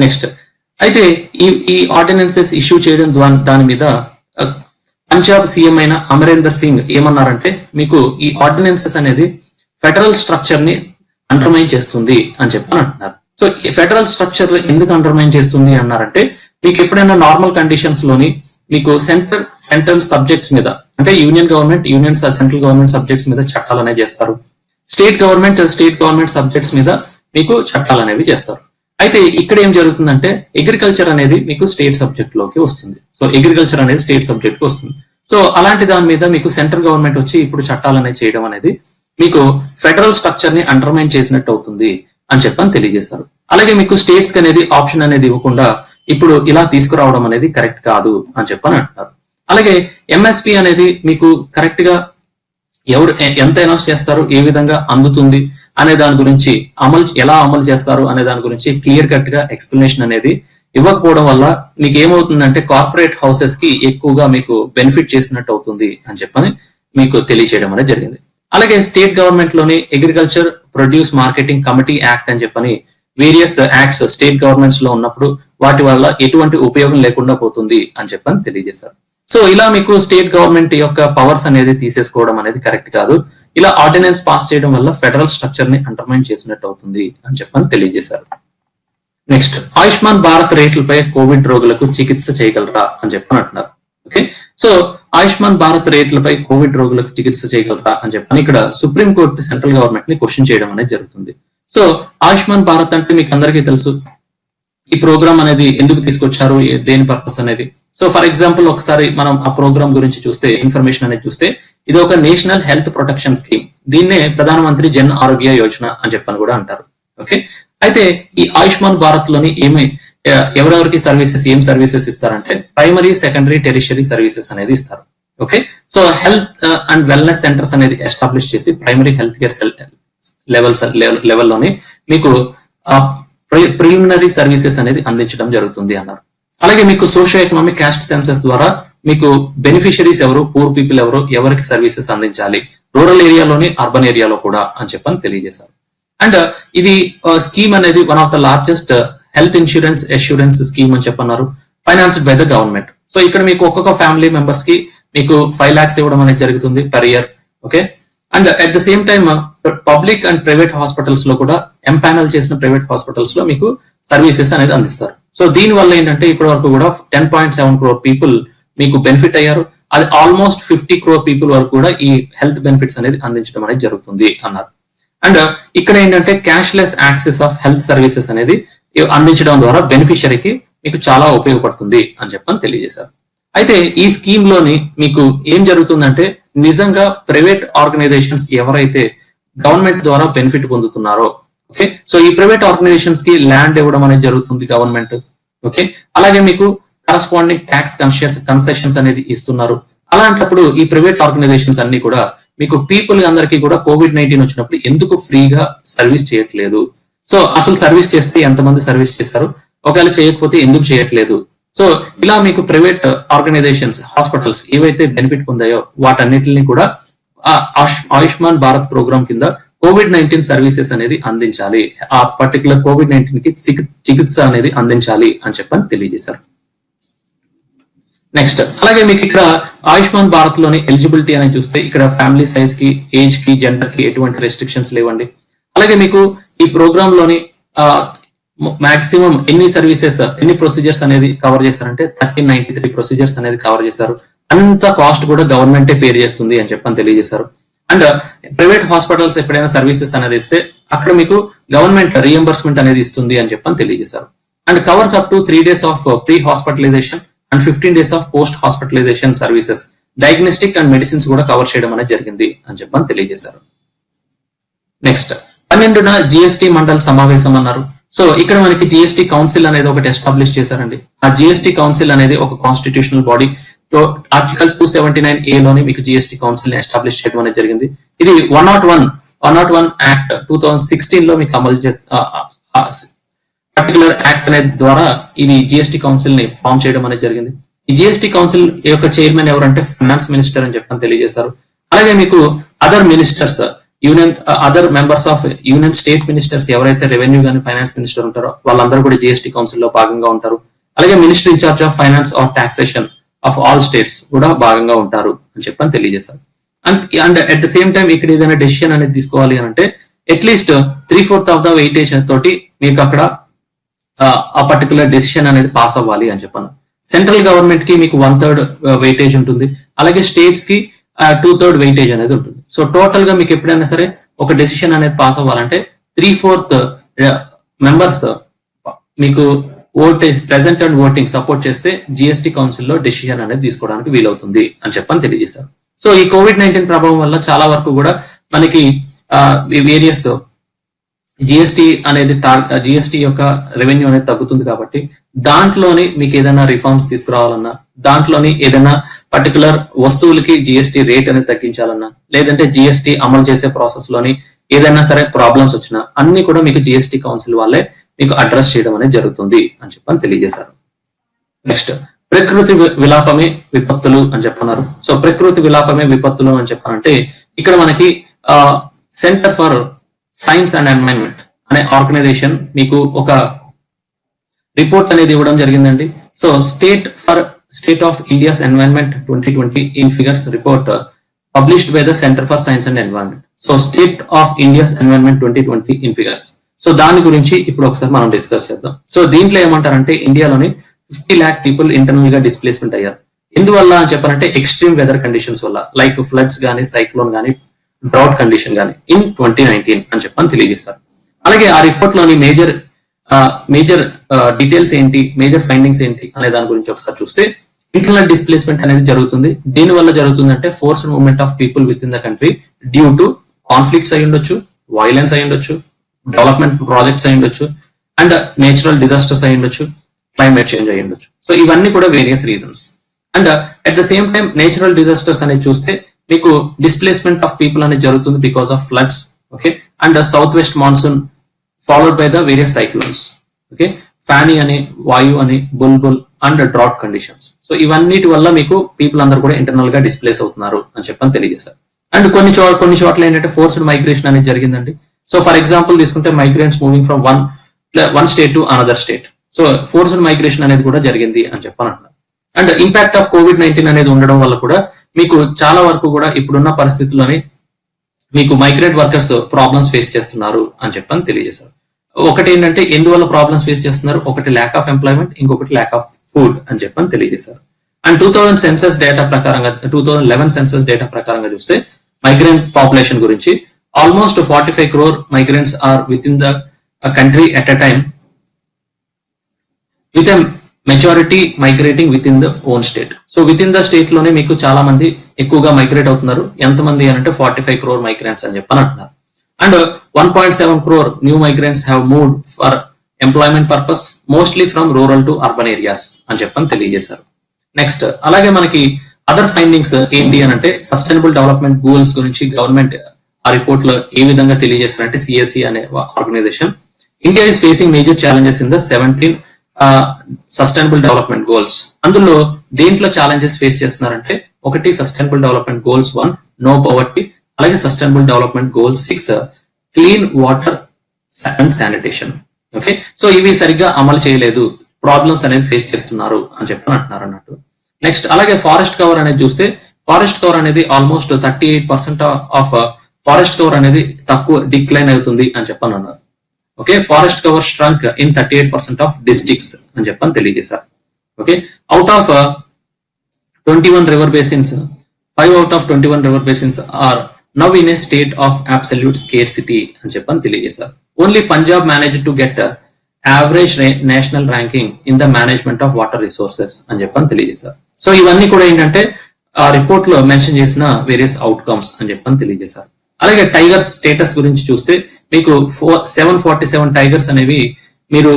నెక్స్ట్ అయితే ఈ ఆర్డినెన్సెస్ ఇష్యూ చేయడం దాని మీద పంజాబ్ సీఎం అయిన అమరేందర్ సింగ్ ఏమన్నారంటే మీకు ఈ ఆర్డినెన్సెస్ అనేది ఫెడరల్ స్ట్రక్చర్ ని అండర్మైన్ చేస్తుంది అని చెప్పని అంటున్నారు. సో ఈ ఫెడరల్ స్ట్రక్చర్ ఎందుకు అండర్మైన్ చేస్తుంది అన్నారంటే మీకు ఎప్పుడైనా నార్మల్ కండిషన్స్ లోని మీకు సెంట్రల్ సబ్జెక్ట్స్ మీద అంటే యూనియన్ సెంట్రల్ గవర్నమెంట్ సబ్జెక్ట్స్ మీద చట్టాలు అనేవి చేస్తారు. స్టేట్ గవర్నమెంట్ సబ్జెక్ట్స్ మీద మీకు చట్టాలు అనేవి చేస్తారు. అయితే ఇక్కడ ఏం జరుగుతుందంటే అగ్రికల్చర్ అనేది మీకు స్టేట్ సబ్జెక్ట్ లోకి వస్తుంది. సో అగ్రికల్చర్ అనేది స్టేట్ సబ్జెక్ట్ కి వస్తుంది. సో అలాంటి దాని మీద మీకు సెంట్రల్ గవర్నమెంట్ వచ్చి ఇప్పుడు చట్టాలు అనేది చేయడం అనేది మీకు ఫెడరల్ స్ట్రక్చర్ ని అండర్మైన్ చేసినట్టు అవుతుంది అని చెప్పని తెలియజేస్తారు. అలాగే మీకు స్టేట్స్ కి అనేది ఆప్షన్ అనేది ఇవ్వకుండా ఇప్పుడు ఇలా తీసుకురావడం అనేది కరెక్ట్ కాదు అని చెప్పని అంటారు. అలాగే ఎంఎస్పి అనేది మీకు కరెక్ట్ గా ఎవరు ఎంత అనౌన్స్ చేస్తారు, ఏ విధంగా అందుతుంది అనే దాని గురించి ఎలా అమలు చేస్తారు అనే దాని గురించి క్లియర్ కట్ గా ఎక్స్ప్లెనేషన్ అనేది ఇవ్వకపోవడం వల్ల మీకు ఏమవుతుందంటే కార్పొరేట్ హౌసెస్ కి ఎక్కువగా మీకు బెనిఫిట్ చేసినట్టు అవుతుంది అని చెప్పని మీకు తెలియచేయడం అనేది జరిగింది. అలాగే స్టేట్ గవర్నమెంట్ లోని agriculture produce marketing committee act అని చెప్పని వేరియస్ యాక్ట్స్ స్టేట్ గవర్నమెంట్స్ లో ఉన్నప్పుడు వాటి వల్ల ఎటువంటి ఉపయోగం లేకుండా పోతుంది అని చెప్పని తెలియజేశారు. సో ఇలా మీకు స్టేట్ గవర్నమెంట్ యొక్క పవర్స్ అనేది తీసేసుకోవడం అనేది కరెక్ట్ కాదు. ఇలా ఆర్డినెన్స్ పాస్ చేయడం వల్ల ఫెడరల్ స్ట్రక్చర్ ని అండర్మైన్ చేసినట్టు అవుతుంది అని చెప్పని తెలియజేశారు. నెక్స్ట్ ఆయుష్మాన్ భారత్ రేట్లపై కోవిడ్ రోగులకు చికిత్స చేయగలరా అని చెప్పని అంటున్నారు. ఓకే, సో ఆయుష్మాన్ భారత్ రేట్లపై కోవిడ్ రోగులకు చికిత్స చేయగలరా అని చెప్పని ఇక్కడ సుప్రీం కోర్టు సెంట్రల్ గవర్నమెంట్ ని క్వశ్చన్ చేయడం అనేది జరుగుతుంది. సో ఆయుష్మాన్ భారత్ అంటే మీకు అందరికీ తెలుసు ఈ ప్రోగ్రామ్ అనేది ఎందుకు తీసుకొచ్చారు, దేని పర్పస్ అనేది. సో ఫర్ ఎగ్జాంపుల్ ఒకసారి మనం ఆ ప్రోగ్రామ్ గురించి చూస్తే, ఇన్ఫర్మేషన్ అనేది చూస్తే, ఇది ఒక నేషనల్ హెల్త్ ప్రొటెక్షన్ స్కీమ్. దీన్నే ప్రధానమంత్రి జన్ ఆరోగ్య యోజన అని చెప్పని కూడా అంటారు. ఓకే, అయితే ఈ ఆయుష్మాన్ భారత్ లోని ఎవరెవరికి ఏం సర్వీసెస్ ఇస్తారంటే ప్రైమరీ, సెకండరీ, టెరిషరీ సర్వీసెస్ అనేది ఇస్తారు. Okay, so health and wellness centres అనేది ఎస్టాబ్లిష్ చేసి ప్రైమరీ హెల్త్ కేర్ లెవెల్లోని మీకు ప్రిలిమినరీ సర్వీసెస్ అనేది అందించడం జరుగుతుంది అన్నారు. అలాగే మీకు సోషియో ఎకనామిక్ క్యాస్ట్ సెన్సెస్ ద్వారా మీకు బెనిఫిషరీస్ ఎవరు, పూర్ పీపుల్ ఎవరు, ఎవరికి సర్వీసెస్ అందించాలి, రూరల్ ఏరియాలోని, అర్బన్ ఏరియాలో కూడా అని చెప్పని తెలియజేశారు. అండ్ ఇది స్కీమ్ అనేది one of the largest health insurance assurance scheme అని చెప్పన్నారు, financed by the government. So ఇక్కడ మీకు ఒక్కొక్క ఫ్యామిలీ మెంబర్స్ కి మీకు 5 lakhs ఇవ్వడం అనేది జరుగుతుంది per year. Okay, and at the same time public and private hospitals లో కూడా ఎంపానల్ చేసిన ప్రైవేట్ హాస్పిటల్స్ లో మీకు సర్వీసెస్ అనేది అందిస్తారు. సో దీని వల్ల ఏంటంటే ఇప్పటి వరకు కూడా 10.7 crore పీపుల్ మీకు బెనిఫిట్ అయ్యారు. అది ఆల్మోస్ట్ 50 crore పీపుల్ వరకు కూడా ఈ హెల్త్ బెనిఫిట్స్ అనేది అందించడం అనేది జరుగుతుంది అన్నారు. అండ్ ఇక్కడ ఏంటంటే cashless access of health services అనేది అందించడం ద్వారా బెనిఫిషరీకి మీకు చాలా ఉపయోగపడుతుంది అని చెప్పని తెలియజేశారు. అయితే ఈ స్కీమ్ లోని మీకు ఏం జరుగుతుందంటే నిజంగా ప్రైవేట్ ఆర్గనైజేషన్స్ ఎవరైతే గవర్నమెంట్ ద్వారా బెనిఫిట్ పొందుతున్నారో, ఓకే, సో ఈ ప్రైవేట్ ఆర్గనైజేషన్స్ కి ల్యాండ్ ఇవ్వడం అనేది జరుగుతుంది గవర్నమెంట్. ఓకే, అలాగే మీకు కరస్పాండింగ్ ట్యాక్స్ కన్సెషన్స్ అనేది ఇస్తున్నారు. అలాంటప్పుడు ఈ ప్రైవేట్ ఆర్గనైజేషన్స్ అన్ని కూడా మీకు పీపుల్ అందరికీ కూడా COVID-19 వచ్చినప్పుడు ఎందుకు ఫ్రీగా సర్వీస్ చేయట్లేదు, సో అసలు సర్వీస్ చేస్తే ఎంతమంది సర్వీస్ చేశారు, ఒకవేళ చేయకపోతే ఎందుకు చేయట్లేదు. సో ఇలా మీకు ప్రైవేట్ ఆర్గనైజేషన్స్, హాస్పిటల్స్ ఏవైతే బెనిఫిట్ పొందాయో వాటన్నిటిని కూడా ఆయుష్మాన్ భారత్ ప్రోగ్రామ్ కింద COVID-19 సర్వీసెస్ అనేది అందించాలి, ఆ పర్టికులర్ COVID-19 కి చికిత్స అనేది అందించాలి అని చెప్పని తెలియజేశారు. నెక్స్ట్, అలాగే మీకు ఇక్కడ ఆయుష్మాన్ భారత్ లోని ఎలిజిబిలిటీ అనేది చూస్తే ఇక్కడ ఫ్యామిలీ సైజ్ కి, ఏజ్ కి, జెండర్ కి ఎటువంటి రెస్ట్రిక్షన్స్ లేవండి. అలాగే మీకు ఈ ప్రోగ్రామ్ లోని మాక్సిమం ఎన్ని సర్వీసెస్, ఎన్ని ప్రొసీజర్స్ అనేది కవర్ చేస్తారంటే 1393 ప్రొసీజర్స్ అనేది కవర్ చేశారు. అంత కాస్ట్ కూడా గవర్నమెంటే పేర్ చేస్తుంది అని చెప్పని తెలియజేశారు. అండ్ ప్రైవేట్ హాస్పిటల్స్ ఎప్పుడైనా సర్వీసెస్ అనేది ఇస్తే అక్కడ మీకు గవర్నమెంట్ రీఎంబర్స్మెంట్ అనేది ఇస్తుంది అని చెప్పని తెలియజేశారు. And covers up to 3 days of pre hospitalisation and 15 days of post hospitalisation services, diagnostic and medicines కూడా కవర్ చేయడం అనేది జరిగింది అని చెప్పని తెలియజేశారు. నెక్స్ట్, 12న GST మండలి సమావేశం అన్నారు. సో ఇక్కడ మనకి GST కౌన్సిల్ అనేది ఒకటి ఎస్టాబ్లిష్ చేశారండి. ఆ GST కౌన్సిల్ అనేది ఒక కాన్స్టిట్యూషనల్ బాడీ. ఆర్టికల్ 279A లోని మీకు GST కౌన్సిల్ ని ఎస్టాబ్లిష్ చేయడం అనేది జరిగింది. ఇది 101 యాక్ట్ 2016 లో మీకు అమలు పర్టికులర్ యాక్ట్ అనేది ద్వారా ఇది GST కౌన్సిల్ ని ఫామ్ చేయడం అనేది జరిగింది. ఈ GST కౌన్సిల్ యొక్క చైర్మన్ ఎవరంటే ఫైనాన్స్ మినిస్టర్ అని చెప్పని తెలియజేశారు. అలాగే మీకు other ministers, other members of union state ministers ఎవరైతే రెవెన్యూ కానీ ఫైనాన్స్ మినిస్టర్ ఉంటారో వాళ్ళందరూ కూడా GST కౌన్సిల్ లో భాగంగా ఉంటారు. అలాగే minister in charge of finance or taxation of all states కూడా భాగంగా ఉంటారు అని చెప్పని తెలియజేశారు. And at the same time ఇక్కడ ఏదైనా డెసిషన్ అనేది తీసుకోవాలి అని అంటే అట్లీస్ట్ 3/4 ఆఫ్ ద వెయిటేజ్ తోటి మీకు అక్కడ ఆ పర్టికులర్ డెసిషన్ అనేది పాస్ అవ్వాలి అని చెప్పాను. సెంట్రల్ గవర్నమెంట్ కి మీకు 1/3 వెయిటేజ్ ఉంటుంది, అలాగే స్టేట్స్ కి 2/3 వెయిటేజ్ అనేది ఉంటుంది. సో టోటల్ గా మీకు ఎప్పుడైనా సరే ఒక డెసిషన్ అనేది పాస్ అవ్వాలంటే 3/4 మెంబర్స్ మీకు ఓటేజ్ ప్రెసెంట్ అండ్ ఓటింగ్ సపోర్ట్ చేస్తే GST కౌన్సిల్ లో డెసిషన్ అనేది తీసుకోవడానికి వీలవుతుంది అని చెప్పని తెలియజేశారు. సో ఈ COVID-19 ప్రభావం వల్ల చాలా వరకు కూడా మనకి వేరియస్ GST అనేది GST యొక్క రెవెన్యూ అనేది తగ్గుతుంది కాబట్టి దాంట్లోని మీకు ఏదైనా రిఫార్మ్స్ తీసుకురావాలన్నా, దాంట్లోని ఏదైనా పర్టికులర్ వస్తువులకి GST రేట్ అనేది తగ్గించాలన్నా, లేదంటే GST అమలు చేసే ప్రాసెస్ లోని ఏదైనా సరే ప్రాబ్లమ్స్ వచ్చినా అన్ని కూడా మీకు GST కౌన్సిల్ వాళ్ళే మీకు అడ్రస్ చేయడం అనేది జరుగుతుంది అని చెప్పని తెలియజేశారు. నెక్స్ట్, ప్రకృతి విలాపమే విపత్తులు అని చెప్పన్నారు. సో ప్రకృతి విలాపమే విపత్తులు అని చెప్పాలంటే ఇక్కడ మనకి centre for science and environment అనే ఆర్గనైజేషన్ మీకు ఒక రిపోర్ట్ అనేది ఇవ్వడం జరిగిందండి. So state of India's environment 2020 in figures report published by the centre for science and environment. So state of India's environment 2020 in figures. So దాని గురించి ఇప్పుడు ఒకసారి మనం డిస్కస్ చేద్దాం. సో దీంట్లో ఏమంటారంటే ఇండియాలోని 50 lakh పీపుల్ ఇంటర్నల్ గా డిస్ప్లేస్మెంట్ అయ్యారు. ఎందువల్ల అని చెప్పారంటే ఎక్స్ట్రీమ్ వెదర్ కండిషన్స్ వల్ల, లైక్ ఫ్లడ్స్ కానీ, సైక్లోన్ కానీ, డ్రౌట్ కండిషన్ కానీ ఇన్ 2019 అని చెప్పని తెలియజేశారు. అలాగే ఆ రిపోర్ట్ లోని మేజర్ డీటెయిల్స్ ఏంటి, మేజర్ ఫైండింగ్స్ ఏంటి అనే దాని గురించి ఒకసారి చూస్తే, ఇంటర్నల్ డిస్ప్లేస్మెంట్ అనేది జరుగుతుంది. దీని వల్ల జరుగుతుందంటే forced movement of people with in the country due to conflicts అయి ఉండొచ్చు, వైలెన్స్ అయి ఉండొచ్చు, డెవలప్మెంట్ ప్రాజెక్ట్స్ అయి ఉండొచ్చు, అండ్ నేచురల్ డిజాస్టర్స్ అయి ఉండొచ్చు, క్లైమేట్ చేంజ్ అయి ఉండొచ్చు. సో ఇవన్నీ కూడా various reasons. And at the same time natural disasters అనేది చూస్తే మీకు డిస్ప్లేస్మెంట్ ఆఫ్ పీపుల్ అనేది జరుగుతుంది because of floods, okay, and south west monsoon followed by the various cyclones, okay, Fanny అని, వాయు అని, బుల్బుల్ అండ్ డ్రాట్ కండిషన్స్. సో ఇవన్నిటి వల్ల మీకు పీపుల్ అందరూ కూడా ఇంటర్నల్ గా డిస్ప్లేస్ అవుతున్నారు అని చెప్పని తెలియజేశారు. అండ్ కొన్ని చోట్ల ఏంటంటే ఫోర్స్డ్ మైగ్రేషన్ అనేది జరిగిందండి. సో ఫర్ ఎగ్జాంపుల్ తీసుకుంటే migrants moving from one state to another state. So forced migration అనేది కూడా జరిగింది అని చెప్పని అంటున్నారు. అండ్ ఇంపాక్ట్ ఆఫ్ COVID-19 అనేది ఉండడం వల్ల కూడా మీకు చాలా వరకు కూడా ఇప్పుడున్న పరిస్థితుల్లోని మీకు మైగ్రెంట్ వర్కర్స్ ప్రాబ్లమ్స్ ఫేస్ చేస్తున్నారు అని చెప్పని తెలియజేశారు. ఒకటి ఏంటంటే ఎందువల్ల ప్రాబ్లమ్స్ ఫేస్ చేస్తున్నారు, ఒకటి ల్యాక్ ఆఫ్ ఎంప్లాయ్మెంట్, ఇంకొకటి ల్యాక్ ఆఫ్ ఫుడ్ అని చెప్పని తెలియజేశారు. అండ్ 2011 సెన్సస్ డేటా ప్రకారంగా చూస్తే మైగ్రెంట్ పాపులేషన్ గురించి almost 45 crore migrants are within the country at a time, with a majority migrating within the own state. So with in the state లోనే మీకు చాలా మంది ఎక్కువగా మైగ్రేట్ అవుతున్నారు. ఎంతమంది అంటే 45 crore migrants అని చెప్పని అంటున్నారు. And 1.7 crore new migrants have moved for employment purpose, mostly from rural to urban areas అని చెప్పని తెలియజేశారు. నెక్స్ట్ అలాగే మనకి అదర్ ఫైండింగ్స్ ఏంటి అని అంటే సస్టైనబుల్ డెవలప్మెంట్ గోల్స్ గురించి గవర్నమెంట్ ఆ రిపోర్ట్ లో ఏ విధంగా తెలియజేస్తారంటే CSE అనే organization, India is facing major challenges in the 17 sustainable development goals. అందులో దేంట్లో ఛాలెంజెస్ ఫేస్ చేస్తున్నారంటే ఒకటి sustainable development goals 1 no poverty, అలాగే sustainable development goals 6 clean water and sanitation. Okay, so ఇవి సరిగ్గా అమలు చేయలేదు, ప్రాబ్లమ్స్ అనేది ఫేస్ చేస్తున్నారు అని చెప్పని అంటున్నారు అన్నట్టు. నెక్స్ట్ అలాగే ఫారెస్ట్ కవర్ అనేది చూస్తే ఫారెస్ట్ కవర్ అనేది ఆల్మోస్ట్ 38% ఆఫ్ ఫారెస్ట్ కవర్ అనేది తక్కువ డిక్లైన్ అవుతుంది అని చెప్పని అన్నారు. Okay, forest cover shrunk in 38% of districts అని చెప్పని తెలియజేశారు. Okay, out of 21 river basins, 5 out of 21 river basins are now in a state of absolute scarcity అని చెప్పని తెలియజేశారు. Only Punjab manage to get average national ranking in the management of water resources అని చెప్పని తెలియజేశారు. So ఇవన్నీ కూడా ఏంటంటే ఆ రిపోర్ట్ లో మెన్షన్ చేసిన వేరియస్ అవుట్కమ్స్ అని చెప్పని తెలియజేశారు. అలాగే టైగర్స్ స్టేటస్ గురించి చూస్తే మీకు 747 టైగర్స్ అనేవి మీరు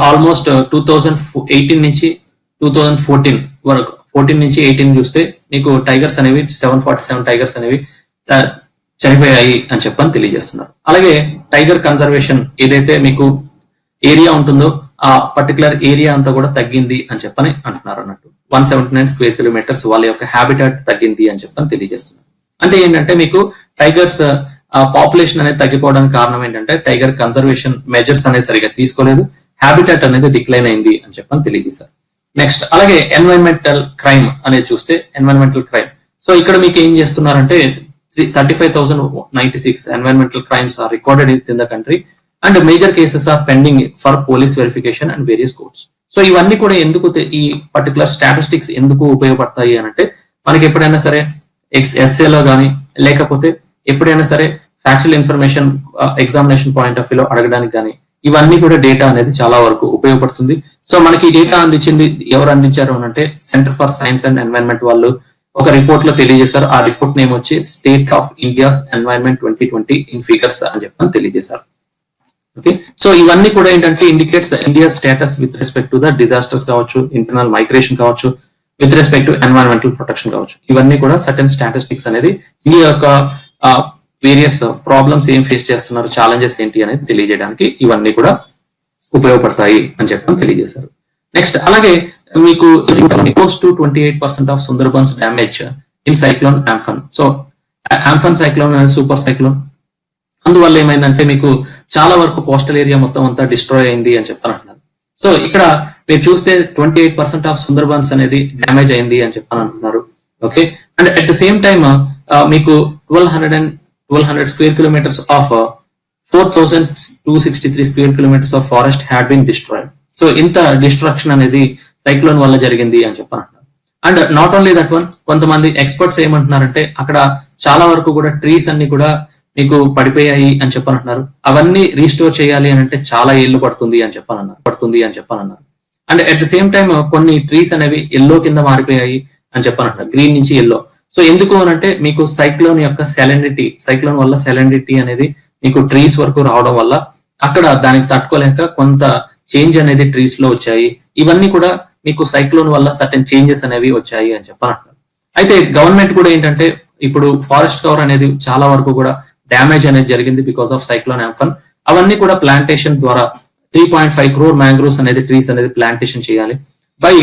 ఆల్మోస్ట్ 2018 నుంచి 2014 వరకు 14 నుంచి 18 చూస్తే మీకు టైగర్స్ అనేవి 747 టైగర్స్ అనేవి చనిపోయాయి అని చెప్పని తెలియజేస్తున్నారు. అలాగే టైగర్ కన్జర్వేషన్ ఏదైతే మీకు ఏరియా ఉంటుందో ఆ పర్టికులర్ ఏరియా అంతా కూడా తగ్గింది అని చెప్పని అంటున్నారు అన్నట్టు. 179 square kilometers వాళ్ళ యొక్క హ్యాబిటాట్ తగ్గింది అని చెప్పని తెలియజేస్తున్నారు. అంటే ఏంటంటే మీకు టైగర్స్ పాపులేషన్ అనేది తగ్గిపోవడానికి కారణం ఏంటంటే టైగర్ కన్జర్వేషన్ మెజర్స్ అనేది సరిగా తీసుకోలేదు, హ్యాబిటాట్ అనేది డిక్లైన్ అయింది అని చెప్పని తెలియజేశారు. నెక్స్ట్ అలాగే ఎన్వైరన్మెంటల్ క్రైమ్ అనేది చూస్తే ఎన్వైరన్మెంటల్ క్రైమ్, సో ఇక్కడ మీకు ఏం చేస్తున్నారంటే 35,096 environmental crimes are recorded in the country and major cases are pending for police verification and various courts. So ఇవన్నీ కూడా ఎందుకు ఈ పర్టికులర్ స్టాటిస్టిక్స్ ఎందుకు ఉపయోగపడతాయి అని అంటే మనకి ఎప్పుడైనా సరే ఎస్ఏలో కానీ లేకపోతే ఎప్పుడైనా సరే factual information examination point of వ్యూలో అడగడానికి కానీ ఇవన్నీ కూడా డేటా అనేది చాలా వరకు ఉపయోగపడుతుంది. సో మనకి ఈ డేటా అందించింది ఎవరు అందించారు అని అంటే centre for science and environment వాళ్ళు ఒక రిపోర్ట్ లో తెలియజేశారు. ఆ రిపోర్ట్ నేమ్ వచ్చి state of India's environment 2020 in figures అని చెప్పని తెలియజేశారు. ఓకే, సో ఇవన్నీ కూడా ఏంటంటే indicates India status with respect to the disasters కావచ్చు, ఇంటర్నల్ మైగ్రేషన్ కావచ్చు, with respect to environmental protection కావచ్చు. ఇవన్నీ కూడా సర్టెన్ స్టాటిస్టిక్స్ అనేది ఇండియా యొక్క వేరియస్ ప్రాబ్లమ్స్ ఏం ఫేస్ చేస్తున్నారు, ఛాలెంజెస్ ఏంటి అనేది తెలియజేయడానికి ఇవన్నీ కూడా ఉపయోగపడతాయి అని చెప్పని తెలియజేశారు. నెక్స్ట్ అలాగే మీకు close to 28% of Sundarbans damage in cyclone Amphan. So Amphan cyclone అనేది సూపర్ సైక్లోన్, అందువల్ల ఏమైందంటే మీకు చాలా వరకు కోస్టల్ ఏరియా మొత్తం అంతా డిస్ట్రాయ్ అయింది అని చెప్పని అంటున్నారు. సో ఇక్కడ మీరు చూస్తే 28% ఆఫ్ సుందర్బన్స్ అనేది డ్యామేజ్ అయింది అని చెప్పని అంటున్నారు. Okay, and at the same time మీకు 1200 square kilometers of 4,263 square kilometers of forest had been destroyed. So ఇంత డిస్ట్రక్షన్ అనేది సైక్లోన్ వల్ల జరిగింది అని చెప్పని అంటున్నారు. And not only that one, కొంతమంది ఎక్స్పర్ట్స్ ఏమంటున్నారంటే అక్కడ చాలా వరకు కూడా ట్రీస్ అన్ని కూడా మీకు పడిపోయాయి అని చెప్పనంటున్నారు. అవన్నీ రీస్టోర్ చేయాలి అని అంటే చాలా ఏళ్ళు పడుతుంది అని చెప్పనన్నారు. And at the same time కొన్ని ట్రీస్ అనేవి ఎల్లో కింద మారిపోయాయి అని చెప్పనంటున్నారు, గ్రీన్ నుంచి ఎల్లో. సో ఎందుకు అని అంటే మీకు సైక్లోన్ వల్ల సెలెండిటీ అనేది మీకు ట్రీస్ వరకు రావడం వల్ల అక్కడ దానికి తట్టుకోలేక కొంత చేంజ్ అనేది ట్రీస్ లో వచ్చాయి. ఇవన్నీ కూడా మీకు సైక్లోన్ వల్ల సర్టెన్ చేంజెస్ అనేవి వచ్చాయి అని చెప్పనంటున్నారు. అయితే గవర్నమెంట్ కూడా ఏంటంటే ఇప్పుడు ఫారెస్ట్ కవర్ అనేది చాలా వరకు కూడా డ్యామేజ్ అనేది జరిగింది బికాస్ ఆఫ్ సైక్లోన్ ఆంఫన్. అవన్నీ కూడా ప్లాంటేషన్ ద్వారా 3.5 crore మ్యాంగ్రోవ్స్ అనేది ట్రీస్ అనేది ప్లాంటేషన్ చేయాలి by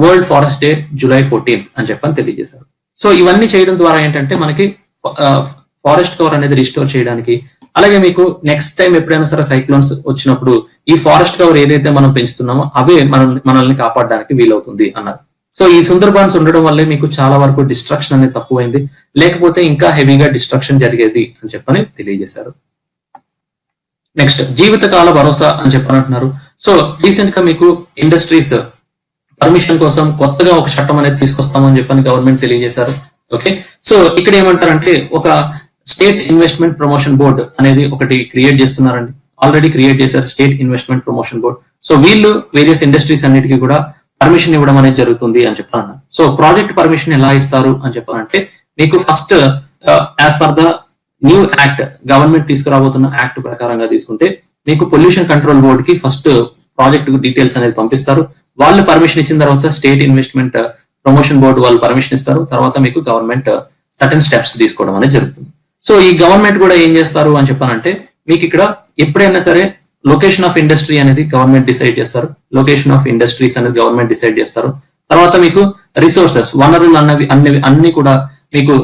world forest day July 14 అని చెప్పని తెలియజేశారు. సో ఇవన్నీ చేయడం ద్వారా ఏంటంటే మనకి ఫారెస్ట్ కవర్ అనేది రిస్టోర్ చేయడానికి, అలాగే మీకు నెక్స్ట్ టైం ఎప్పుడైనా సరే సైక్లోన్స్ వచ్చినప్పుడు ఈ ఫారెస్ట్ కవర్ ఏదైతే మనం పెంచుతున్నామో అవే మనల్ని కాపాడడానికి వీలవుతుంది అన్నారు. సో ఈ సుందర్బాన్స్ ఉండడం వల్లే మీకు చాలా వరకు డిస్ట్రక్షన్ అనేది తక్కువైంది, లేకపోతే ఇంకా హెవీగా డిస్ట్రక్షన్ జరిగేది అని చెప్పని తెలియజేశారు. నెక్స్ట్ జీవితకాల భరోసా అని చెప్పనంటున్నారు. సో రీసెంట్ గా మీకు ఇండస్ట్రీస్ పర్మిషన్ కోసం కొత్తగా ఒక చట్టం అనేది తీసుకొస్తామని చెప్పని గవర్నమెంట్ తెలియజేశారు. ఓకే, సో ఇక్కడ ఏమంటారంటే ఒక స్టేట్ ఇన్వెస్ట్మెంట్ ప్రమోషన్ బోర్డ్ అనేది ఒకటి క్రియేట్ చేస్తున్నారండి. ఆల్రెడీ క్రియేట్ చేశారు state investment promotion board. So వీళ్ళు వేరియస్ ఇండస్ట్రీస్ అన్నిటికీ కూడా పర్మిషన్ ఇవ్వడం అనేది జరుగుతుంది అని చెప్పాను. సో ప్రాజెక్ట్ పర్మిషన్ ఎలా ఇస్తారు అని చెప్పాలంటే మీకు first as per the new act, government తీసుకురాబోతున్న యాక్ట్ ప్రకారంగా తీసుకుంటే మీకు పొల్యూషన్ కంట్రోల్ బోర్డ్ కి ఫస్ట్ ప్రాజెక్ట్ డీటెయిల్స్ అనేది పంపిస్తారు. వాళ్ళు పర్మిషన్ ఇచ్చిన తర్వాత స్టేట్ ఇన్వెస్ట్మెంట్ ప్రమోషన్ బోర్డు వాళ్ళు పర్మిషన్ ఇస్తారు. తర్వాత మీకు గవర్నమెంట్ సర్టన్ స్టెప్స్ తీసుకోవడం అనేది జరుగుతుంది. సో ఈ గవర్నమెంట్ కూడా ఏం చేస్తారు అని చెప్పానంటే మీకు ఇక్కడ ఎప్పుడైనా సరే లొకేషన్ ఆఫ్ ఇండస్ట్రీ అనేది గవర్నమెంట్ డిసైడ్ చేస్తారు. లొకేషన్ ఆఫ్ ఇండస్ట్రీస్ అనేది గవర్నమెంట్ డిసైడ్ చేస్తారు. తర్వాత మీకు రిసోర్సెస్, వనరులు అన్ని కూడా మీకు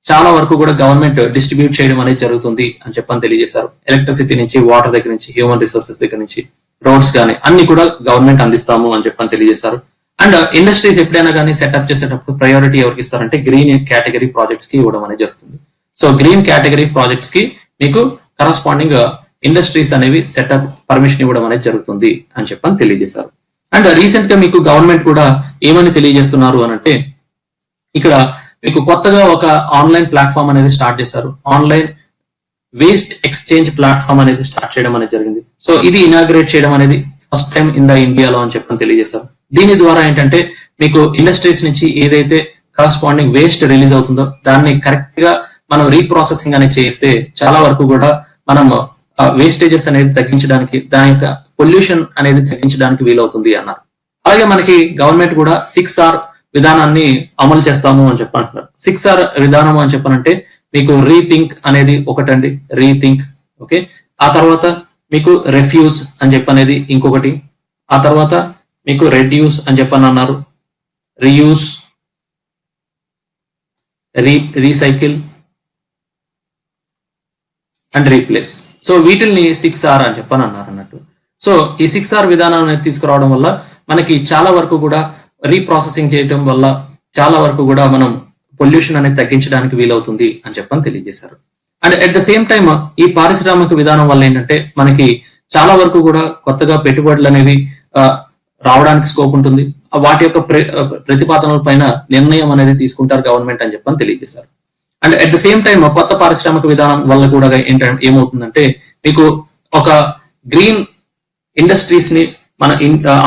చాలా వరకు కూడా గవర్నమెంట్ డిస్ట్రిబ్యూట్ చేయడం అనేది జరుగుతుంది అని చెప్పని తెలియజేశారు. ఎలక్ట్రిసిటీ నుంచి, వాటర్ దగ్గర నుంచి, హ్యూమన్ రిసోర్సెస్ దగ్గర నుంచి, రోడ్స్ కానీ అన్ని కూడా గవర్నమెంట్ అందిస్తాము అని చెప్పని తెలియజేశారు. అండ్ ఇండస్ట్రీస్ ఎప్పుడైనా కానీ సెటప్ చేసేటప్పుడు ప్రయారిటీ ఎవరికి ఇస్తారంటే గ్రీన్ కేటగిరీ ప్రాజెక్ట్స్ కి ఇవ్వడం అనేది జరుగుతుంది. సో గ్రీన్ కేటగిరీ ప్రాజెక్ట్స్ కి మీకు కరస్పాండింగ్ ఇండస్ట్రీస్ అనేవి సెటప్ పర్మిషన్ ఇవ్వడం అనేది జరుగుతుంది అని చెప్పని తెలియజేశారు. అండ్ రీసెంట్ గా మీకు గవర్నమెంట్ కూడా ఏమని తెలియజేస్తున్నారు అని అంటే ఇక్కడ మీకు కొత్తగా ఒక ఆన్లైన్ ప్లాట్ఫామ్ అనేది స్టార్ట్ చేశారు. ఆన్లైన్ వేస్ట్ ఎక్స్చేంజ్ ప్లాట్ఫామ్ అనేది స్టార్ట్ చేయడం అనేది జరిగింది. సో ఇది ఇనాగ్రేట్ చేయడం అనేది ఫస్ట్ టైం ఇన్ ద ఇండియాలో అని చెప్పని తెలియజేశారు. దీని ద్వారా ఏంటంటే మీకు ఇండస్ట్రీస్ నుంచి ఏదైతే కరస్పాండింగ్ వేస్ట్ రిలీజ్ అవుతుందో దాన్ని కరెక్ట్ గా మనం రీప్రాసెసింగ్ అనేది చేస్తే చాలా వరకు కూడా మనం వేస్టేజెస్ అనేది తగ్గించడానికి, దాని యొక్క పొల్యూషన్ అనేది తగ్గించడానికి వీలవుతుంది అన్నారు. అలాగే మనకి గవర్నమెంట్ కూడా 6R విధానాన్ని అమలు చేస్తాము అని చెప్పంటున్నారు. 6R విధానం అని చెప్పనంటే మీకు రీథింక్ అనేది ఒకటండి, రీథింక్. ఓకే, ఆ తర్వాత మీకు రెఫ్యూజ్ అని చెప్పనేది ఇంకొకటి, ఆ తర్వాత మీకు రెడ్యూస్ అని చెప్పని అన్నారు, reuse, recycle and replace. So వీటిల్ని 6R అని చెప్పని అన్నారు అన్నట్టు. సో ఈ 6R విధానం అనేది తీసుకురావడం వల్ల మనకి చాలా వరకు కూడా రీప్రాసెసింగ్ చేయడం వల్ల చాలా వరకు కూడా మనం పొల్యూషన్ అనేది తగ్గించడానికి వీలవుతుంది అని చెప్పని తెలియజేశారు. And at the same time ఈ పారిశ్రామిక విధానం వల్ల ఏంటంటే మనకి చాలా వరకు కూడా కొత్తగా పెట్టుబడులు అనేవి రావడానికి స్కోప్ ఉంటుంది. వాటి యొక్క ప్రతిపాదనల పైన నిర్ణయం అనేది తీసుకుంటారు గవర్నమెంట్ అని చెప్పని తెలియజేశారు. And at the same time కొత్త పారిశ్రామిక విధానం వల్ల కూడా ఏమవుతుందంటే మీకు ఒక గ్రీన్ ఇండస్ట్రీస్ ని మన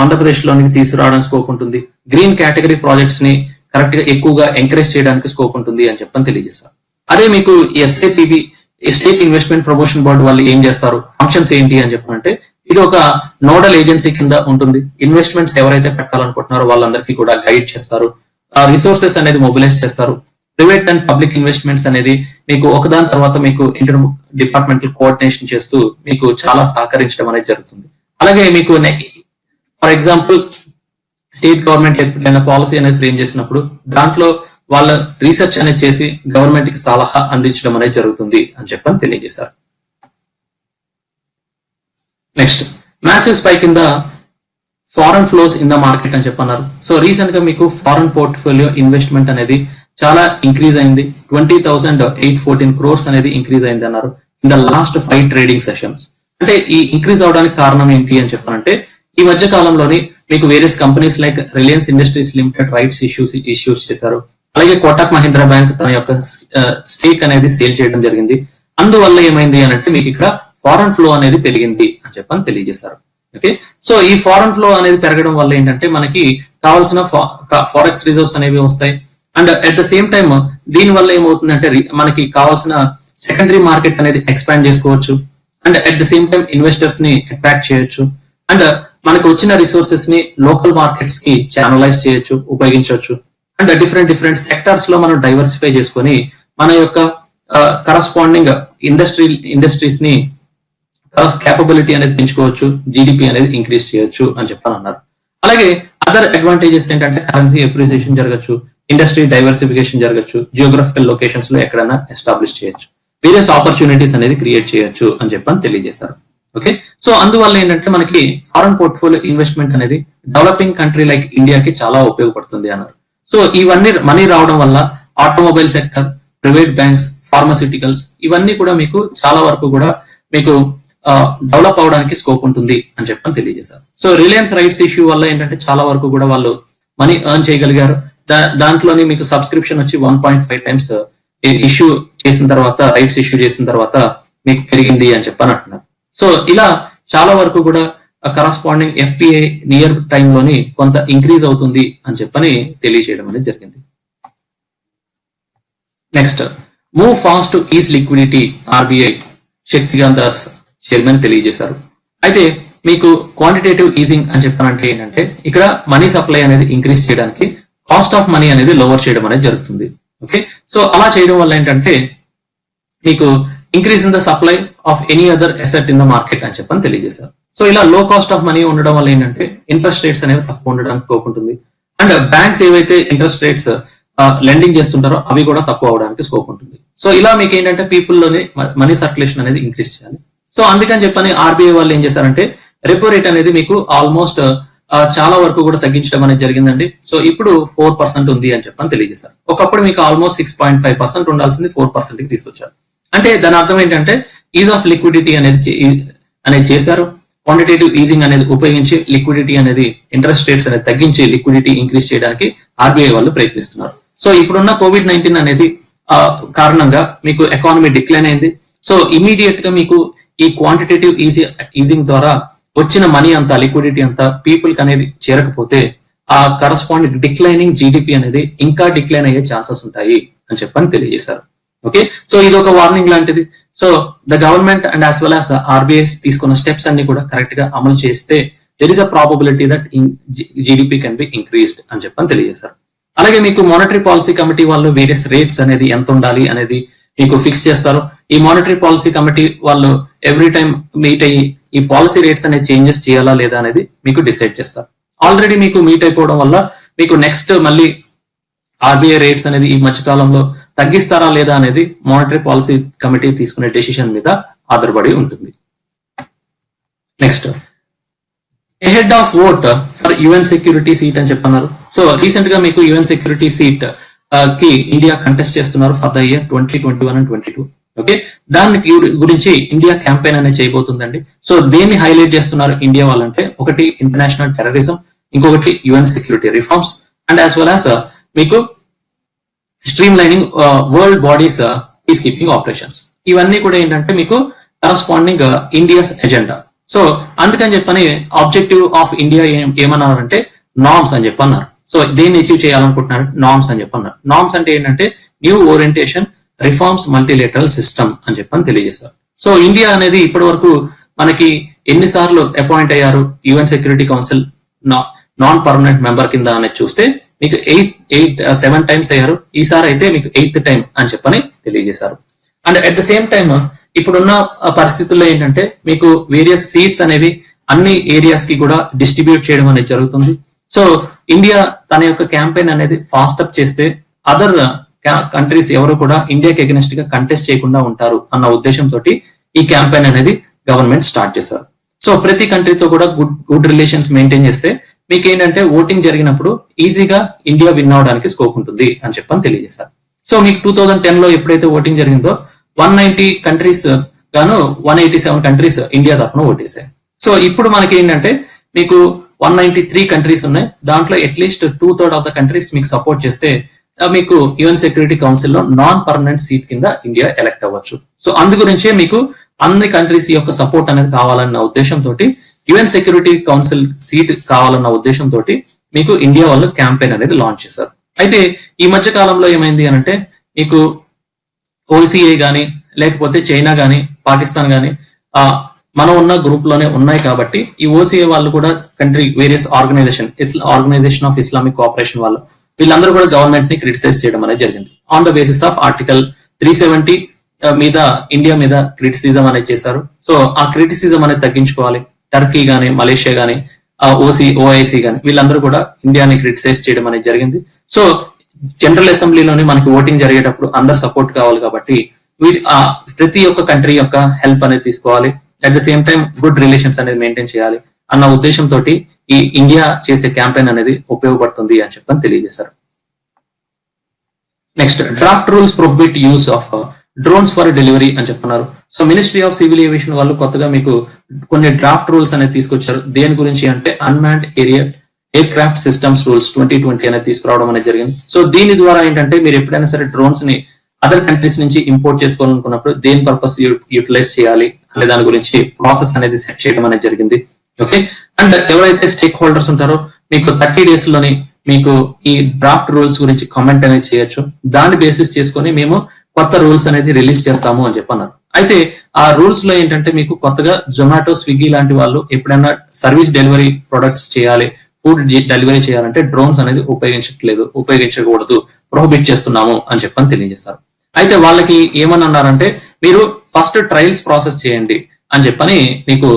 ఆంధ్రప్రదేశ్ లోనికి తీసుకురావడానికి స్కోప్ ఉంటుంది. గ్రీన్ కేటగిరీ ప్రాజెక్ట్స్ ని కరెక్ట్ గా ఎక్కువగా ఎంకరేజ్ చేయడానికి స్కోప్ ఉంటుంది అని చెప్పని తెలియజేశారు. అదే మీకు ఎస్ఏపిబి, స్టేట్ ఇన్వెస్ట్మెంట్ ప్రమోషన్ బోర్డు వాళ్ళు ఏం చేస్తారు, ఫంక్షన్స్ ఏంటి అని చెప్పాలంటే ఇది ఒక నోడల్ ఏజెన్సీ కింద ఉంటుంది. ఇన్వెస్ట్మెంట్స్ ఎవరైతే పెట్టాలనుకుంటున్నారో వాళ్ళందరికీ కూడా గైడ్ చేస్తారు, రిసోర్సెస్ అనేది మొబిలైజ్ చేస్తారు. ప్రైవేట్ అండ్ పబ్లిక్ ఇన్వెస్ట్మెంట్స్ అనేది మీకు ఒకదాని తర్వాత మీకు ఇంటర్ డిపార్ట్మెంటల్ కోఆర్డినేషన్ చేస్తూ మీకు చాలా సహకరించడం అనేది జరుగుతుంది. అలాగే మీకు ఫర్ ఎగ్జాంపుల్ స్టేట్ గవర్నమెంట్ ఎప్పుడైనా పాలసీ అనేది ఫ్రేమ్ చేసినప్పుడు దాంట్లో వాళ్ళ రీసెర్చ్ అనేది చేసి గవర్నమెంట్ కి సలహా అందించడం అనేది జరుగుతుంది అని చెప్పని తెలియజేశారు. Next massive spike in the foreign flows in the market అని చెప్పన్నారు. సో రీసెంట్ గా మీకు ఫారెన్ పోర్ట్ఫోలియో ఇన్వెస్ట్మెంట్ అనేది చాలా ఇంక్రీజ్ అయింది. 20,814 crores అనేది ఇంక్రీజ్ అయింది అన్నారు in the last 5 trading sessions. అంటే ఈ ఇంక్రీజ్ అవడానికి కారణం ఏంటి అని చెప్పాలంటే ఈ మధ్య కాలంలోని మీకు various companies like Reliance industries limited rights issues చేశారు. అలాగే కోటక్ మహీంద్రా బ్యాంక్ తన యొక్క స్టేక్ అనేది సేల్ చేయడం జరిగింది. అందువల్ల ఏమైంది అని అంటే మీకు ఇక్కడ ఫారెన్ ఫ్లో అనేది పెరిగింది అని చెప్పని తెలియజేశారు. ఓకే, సో ఈ ఫారెన్ ఫ్లో అనేది పెరగడం వల్ల ఏంటంటే మనకి కావాల్సిన ఫారెక్స్ రిజర్వ్స్ అనేవి వస్తాయి. And at the same time దీని వల్ల ఏమవుతుందంటే మనకి కావాల్సిన సెకండరీ మార్కెట్ అనేది ఎక్స్పాండ్ చేసుకోవచ్చు. And at the same time investors ని అట్రాక్ట్ చేయొచ్చు. అండ్ మనకు వచ్చిన రిసోర్సెస్ ని లోకల్ మార్కెట్స్ కి ఛానలైజ్ చేయొచ్చు, ఉపయోగించవచ్చు. అండ్ డిఫరెంట్ సెక్టార్స్ లో మనం డైవర్సిఫై చేసుకొని మన యొక్క కరస్పాండింగ్ ఇండస్ట్రీస్ ని క్యాపబిలిటీ అనేది పెంచుకోవచ్చు, జీడిపి అనేది ఇంక్రీజ్ చేయొచ్చు అని చెప్పని అన్నారు. అలాగే అదర్ అడ్వాంటేజెస్ ఏంటంటే కరెన్సీ అప్రిసియేషన్ జరగచ్చు, ఇండస్ట్రీ డైవర్సిఫికేషన్ జరగచ్చు, జియోగ్రఫికల్ లొకేషన్స్ లో ఎక్కడైనా ఎస్టాబ్లిష్ చేయొచ్చు, వేరియస్ ఆపర్చునిటీస్ అనేది క్రియేట్ చేయొచ్చు అని చెప్పని తెలియజేశారు. ఓకే, సో అందువల్ల ఏంటంటే మనకి ఫారెన్ పోర్ట్ఫోలియో ఇన్వెస్ట్మెంట్ అనేది డెవలపింగ్ కంట్రీ లైక్ ఇండియాకి చాలా ఉపయోగపడుతుంది అన్నారు. సో ఇవన్నీ మనీ రావడం వల్ల automobile sector, private banks, pharmaceuticals ఇవన్నీ కూడా మీకు చాలా వరకు కూడా మీకు డెవలప్ అవడానికి స్కోప్ ఉంటుంది అని చెప్పని తెలియజేశారు. సో రిలయన్స్ రైట్స్ ఇష్యూ వల్ల ఏంటంటే చాలా వరకు కూడా వాళ్ళు మనీ ఎర్న్ చేయగలిగారు. దాంట్లోని మీకు సబ్స్క్రిప్షన్ వచ్చి 1.5 times ఇష్యూ చేసిన తర్వాత, రైట్స్ ఇష్యూ చేసిన తర్వాత మీకు పెరిగింది అని చెప్పని అంటున్నారు. సో ఇలా చాలా వరకు కూడా కరస్పాండింగ్ ఎఫ్పిఐ నియర్ టైమ్ లోని కొంత ఇంక్రీజ్ అవుతుంది అని చెప్పని తెలియజేయడం అనేది జరిగింది. Next, move fast to is liquidity RBI Shaktikant Das chairman తెలియజేశారు. అయితే మీకు క్వాంటిటేటివ్ ఈజింగ్ అని చెప్పాలంటే ఏంటంటే ఇక్కడ మనీ సప్లై అనేది ఇంక్రీజ్ చేయడానికి కాస్ట్ ఆఫ్ మనీ అనేది లోవర్ చేయడం అనేది జరుగుతుంది. ఓకే, సో అలా చేయడం వల్ల ఏంటంటే మీకు increase in the supply of any other asset in the market అని చెప్పని తెలియజేశారు. సో ఇలా లో కాస్ట్ ఆఫ్ మనీ ఉండడం వల్ల ఏంటంటే ఇంట్రెస్ట్ రేట్స్ అనేవి తక్కువ ఉండడానికి స్కోప్ ఉంటుంది. అండ్ బ్యాంక్స్ ఏవైతే ఇంట్రెస్ట్ రేట్స్ లెండింగ్ చేస్తుంటారో అవి కూడా తక్కువ అవడానికి స్కోప్ ఉంటుంది. సో ఇలా మీకు ఏంటంటే పీపుల్ లోని మనీ సర్క్యులేషన్ అనేది ఇంక్రీజ్ చేయాలి. సో అందుకని చెప్పని ఆర్బీఐ వాళ్ళు ఏం చేశారంటే రెపో రేట్ అనేది మీకు ఆల్మోస్ట్ చాలా వరకు కూడా తగ్గించడం అనేది జరిగిందండి. సో ఇప్పుడు 4% ఉంది అని చెప్పని తెలియజేశారు. ఒకప్పుడు మీకు ఆల్మోస్ట్ 6.5% ఉండాల్సింది 4% కి తీసుకొచ్చారు. అంటే దాని అర్థం ఏంటంటే ఈజ్ ఆఫ్ లిక్విడిటీ అనేది చేశారు. క్వాంటిటేటివ్ ఈజింగ్ అనేది ఉపయోగించి లిక్విడిటీ అనేది ఇంట్రెస్ట్ రేట్స్ అనేది తగ్గించి లిక్విడిటీ ఇంక్రీజ్ చేయడానికి ఆర్బీఐ వాళ్ళు ప్రయత్నిస్తున్నారు. సో ఇప్పుడున్న COVID-19 అనేది కారణంగా మీకు ఎకానమీ డిక్లైన్ అయింది. సో ఇమీడియట్ గా మీకు ఈ క్వాంటిటేటివ్ ఈజింగ్ ద్వారా వచ్చిన మనీ అంతా, లిక్విడిటీ అంతా పీపుల్ కి అనేది చేరకపోతే ఆ కరస్పాండింగ్ డిక్లైనింగ్ జీడిపి అనేది ఇంకా డిక్లైన్ అయ్యే ఛాన్సెస్ ఉంటాయి అని చెప్పని తెలియజేశారు. ఓకే, సో ఇది ఒక వార్నింగ్ లాంటిది. So the government and as well as RBI తీసుకున్న స్టెప్స్ అన్ని కూడా కరెక్ట్ గా అమలు చేస్తే there is a probability that GDP can be increased అని చెప్పని తెలియజేశారు. అలాగే మీకు మానిటరీ పాలసీ కమిటీ వాళ్ళు వేరియస్ రేట్స్ అనేది ఎంత ఉండాలి అనేది మీకు ఫిక్స్ చేస్తారు. ఈ మానిటరీ పాలసీ కమిటీ వాళ్ళు ఎవ్రీ టైం మీట్ అయ్యి ఈ పాలసీ రేట్స్ అనేది చేంజెస్ చేయాలా లేదా అనేది మీకు డిసైడ్ చేస్తారు. ఆల్రెడీ మీకు మీట్ అయిపోవడం వల్ల మీకు నెక్స్ట్ మళ్ళీ ఆర్బీఐ రేట్స్ అనేది ఈ మధ్య కాలంలో తగ్గిస్తారా లేదా అనేది మానిటరీ పాలసీ కమిటీ తీసుకునే డెసిషన్ మీద ఆధారపడి ఉంటుంది. Next, head of vote for UN security seat అని చెప్పన్నారు. సో రీసెంట్ గా మీకు యుఎన్ సెక్యూరిటీ సీట్ కి ఇండియా కంటెస్ట్ చేస్తున్నారు for the year 2021 and 2022. Okay, దాని గురించి ఇండియా క్యాంపెయిన్ అనేది చేయబోతుందండి. సో దేన్ని హైలైట్ చేస్తున్నారు ఇండియా వాళ్ళంటే, ఒకటి ఇంటర్నేషనల్ టెర్రరిజం, ఇంకొకటి UN security reforms and as well as మీకు streamlining world bodies piece keeping operations. ఇవన్నీ కూడా ఏంటంటే మీకు కరస్పాండింగ్ ఇండియాస్ ఎజెండా. సో అందుకని చెప్పని ఆబ్జెక్టివ్ ఆఫ్ ఇండియా ఏమన్నారంటే నార్మ్స్ అని చెప్పన్నారు. సో దేన్ని అచీవ్ చేయాలనుకుంటున్నారు, నార్మ్స్ అని చెప్పన్నారు. నార్మ్స్ అంటే ఏంటంటే new orientation reforms multilateral system అని చెప్పని తెలియజేస్తారు. సో ఇండియా అనేది ఇప్పటి వరకు మనకి ఎన్నిసార్లు అపాయింట్ అయ్యారు UN security council non permanent member కింద అనేది చూస్తే మీకు 7 times అయ్యారు. ఈసారి అయితే మీకు 8th time అని చెప్పని తెలియజేశారు. And at the same time ఇప్పుడున్న పరిస్థితుల్లో ఏంటంటే మీకు వేరియస్ సీట్స్ అనేవి అన్ని ఏరియాస్ కి కూడా డిస్ట్రిబ్యూట్ చేయడం అనేది జరుగుతుంది. సో ఇండియా తన యొక్క క్యాంపెయిన్ అనేది ఫాస్ట్ అప్ చేస్తే అదర్ కంట్రీస్ ఎవరు కూడా ఇండియాకి అగెనిస్ట్ గా కంటెస్ట్ చేయకుండా ఉంటారు అన్న ఉద్దేశంతో ఈ క్యాంపెయిన్ అనేది గవర్నమెంట్ స్టార్ట్ చేశారు. సో ప్రతి కంట్రీతో కూడా గుడ్ రిలేషన్స్ మెయింటైన్ చేస్తే మీకు ఏంటంటే ఓటింగ్ జరిగినప్పుడు ఈజీగా ఇండియా విన్ అవడానికి స్కోప్ ఉంటుంది అని చెప్పని తెలియజేశారు. సో మీకు 2010 లో ఎప్పుడైతే ఓటింగ్ జరిగిందో 190 కంట్రీస్ గాను 187 కంట్రీస్ ఇండియా తరఫున ఓటేసాయి. సో ఇప్పుడు మనకి ఏంటంటే మీకు 193 కంట్రీస్ ఉన్నాయి. దాంట్లో అట్లీస్ట్ 2/3 ఆఫ్ ద కంట్రీస్ మీకు సపోర్ట్ చేస్తే మీకు యుఎన్ సెక్యూరిటీ కౌన్సిల్ లో నాన్ పర్మనెంట్ సీట్ కింద ఇండియా ఎలక్ట్ అవ్వచ్చు. సో అందు గురించే మీకు అన్ని కంట్రీస్ యొక్క సపోర్ట్ అనేది కావాలన్న ఉద్దేశంతో యుఎన్ సెక్యూరిటీ కౌన్సిల్ సీట్ కావాలన్న ఉద్దేశంతో మీకు ఇండియా వాళ్ళు క్యాంపెయిన్ అనేది లాంచ్ చేశారు. అయితే ఈ మధ్య కాలంలో ఏమైంది అంటే మీకు ఓసిఐ గానీ లేకపోతే చైనా గానీ పాకిస్తాన్ గానీ మనం ఉన్న గ్రూప్ లోనే ఉన్నాయి కాబట్టి ఈ ఓసిఐ వాళ్ళు కూడా country various organisation of Islamic cooperation వాళ్ళు వీళ్ళందరూ కూడా గవర్నమెంట్ ని క్రిటిసైజ్ చేయడం అనేది జరిగింది. On the basis of article 370 మీద ఇండియా మీద క్రిటిసిజం అనేది చేశారు. సో ఆ క్రిటిసిజం అనేది తగ్గించుకోవాలి. టర్కీ గానీ మలేషియా గానీ ఓఐసి గానీ వీళ్ళందరూ కూడా ఇండియాని క్రిటిసైజ్ చేయడం అనేది జరిగింది. సో జనరల్ అసెంబ్లీలోని మనకి ఓటింగ్ జరిగేటప్పుడు అందరు సపోర్ట్ కావాలి కాబట్టి ప్రతి ఒక్క కంట్రీ యొక్క హెల్ప్ అనేది తీసుకోవాలి. At the same time good relations అనేది మెయింటైన్ చేయాలి అన్న ఉద్దేశంతో ఈ ఇండియా చేసే క్యాంపెయిన్ అనేది ఉపయోగపడుతుంది అని చెప్పని తెలియజేశారు. Next, draft rules prohibit use of drones for delivery అని చెప్తున్నారు. So ministry of civil aviation వాళ్ళు కొత్తగా మీకు కొన్ని డ్రాఫ్ట్ రూల్స్ అనేది తీసుకొచ్చారు. దేని గురించి అంటే unmanned air craft systems rules 2020 అనేది తీసుకురావడం అనేది జరిగింది. సో దీని ద్వారా ఏంటంటే మీరు ఎప్పుడైనా సరే డ్రోన్స్ ని అదర్ కంట్రీస్ నుంచి ఇంపోర్ట్ చేసుకోవాలనుకున్నప్పుడు దేని పర్పస్ యూటిలైజ్ చేయాలి అనే దాని గురించి ప్రాసెస్ అనేది సెట్ చేయడం అనేది జరిగింది. ఓకే, అండ్ ఎవరైతే స్టేక్ హోల్డర్స్ ఉంటారో మీకు 30 days లోని మీకు ఈ డ్రాఫ్ట్ రూల్స్ గురించి కామెంట్ అనేది చేయొచ్చు. దాన్ని బేసిస్ చేసుకొని మేము కొత్త రూల్స్ అనేది రిలీజ్ చేస్తాము అని చెప్పన్నారు. అయితే ఆ రూల్స్ లో ఏంటంటే మీకు కొత్తగా జొమాటో స్విగ్గీ లాంటి వాళ్ళు ఎప్పుడైనా సర్వీస్ డెలివరీ ప్రొడక్ట్స్ చేయాలి, ఫుడ్ డెలివరీ చేయాలంటే డ్రోన్స్ అనేది ఉపయోగించకూడదు, ప్రొహిబిట్ చేస్తున్నాము అని చెప్పని తెలియజేశారు. అయితే వాళ్ళకి ఏమని అన్నారంటే మీరు ఫస్ట్ ట్రయల్స్ ప్రాసెస్ చేయండి అని చెప్పని మీకు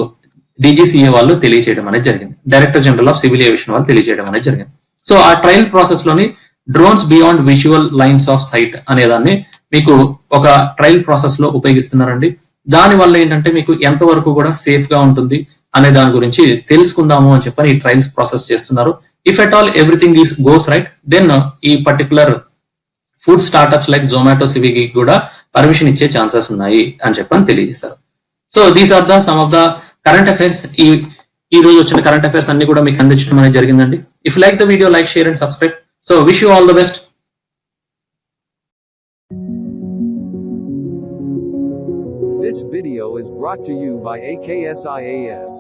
DGCA వాళ్ళు తెలియజేయడం అనేది జరిగింది. Director general of civil aviation వాళ్ళు తెలియజేయడం అనేది జరిగింది. సో ఆ ట్రయల్ ప్రాసెస్ లోని drones beyond visual lines of sight అనే దాన్ని మీకు ఒక ట్రయల్ ప్రాసెస్ లో ఉపయోగిస్తున్నారండి. దాని వల్ల ఏంటంటే మీకు ఎంతవరకు కూడా సేఫ్ గా ఉంటుంది అనే దాని గురించి తెలుసుకుందాము అని చెప్పని ఈ ట్రయల్స్ ప్రాసెస్ చేస్తున్నారు. If at all everything is goes right then ఈ particular food startups like Zomato Swiggy కూడా పర్మిషన్ ఇచ్చే ఛాన్సెస్ ఉన్నాయి అని చెప్పని తెలియజేశారు. So these are the some of the current affairs. ఈ రోజు వచ్చిన కరెంట్ అఫైర్స్ అన్ని కూడా మీకు అందించడం అనేది జరిగిందండి. If like the video, like, share and subscribe. So wish you all the best. This video is brought to you by AKSIAS.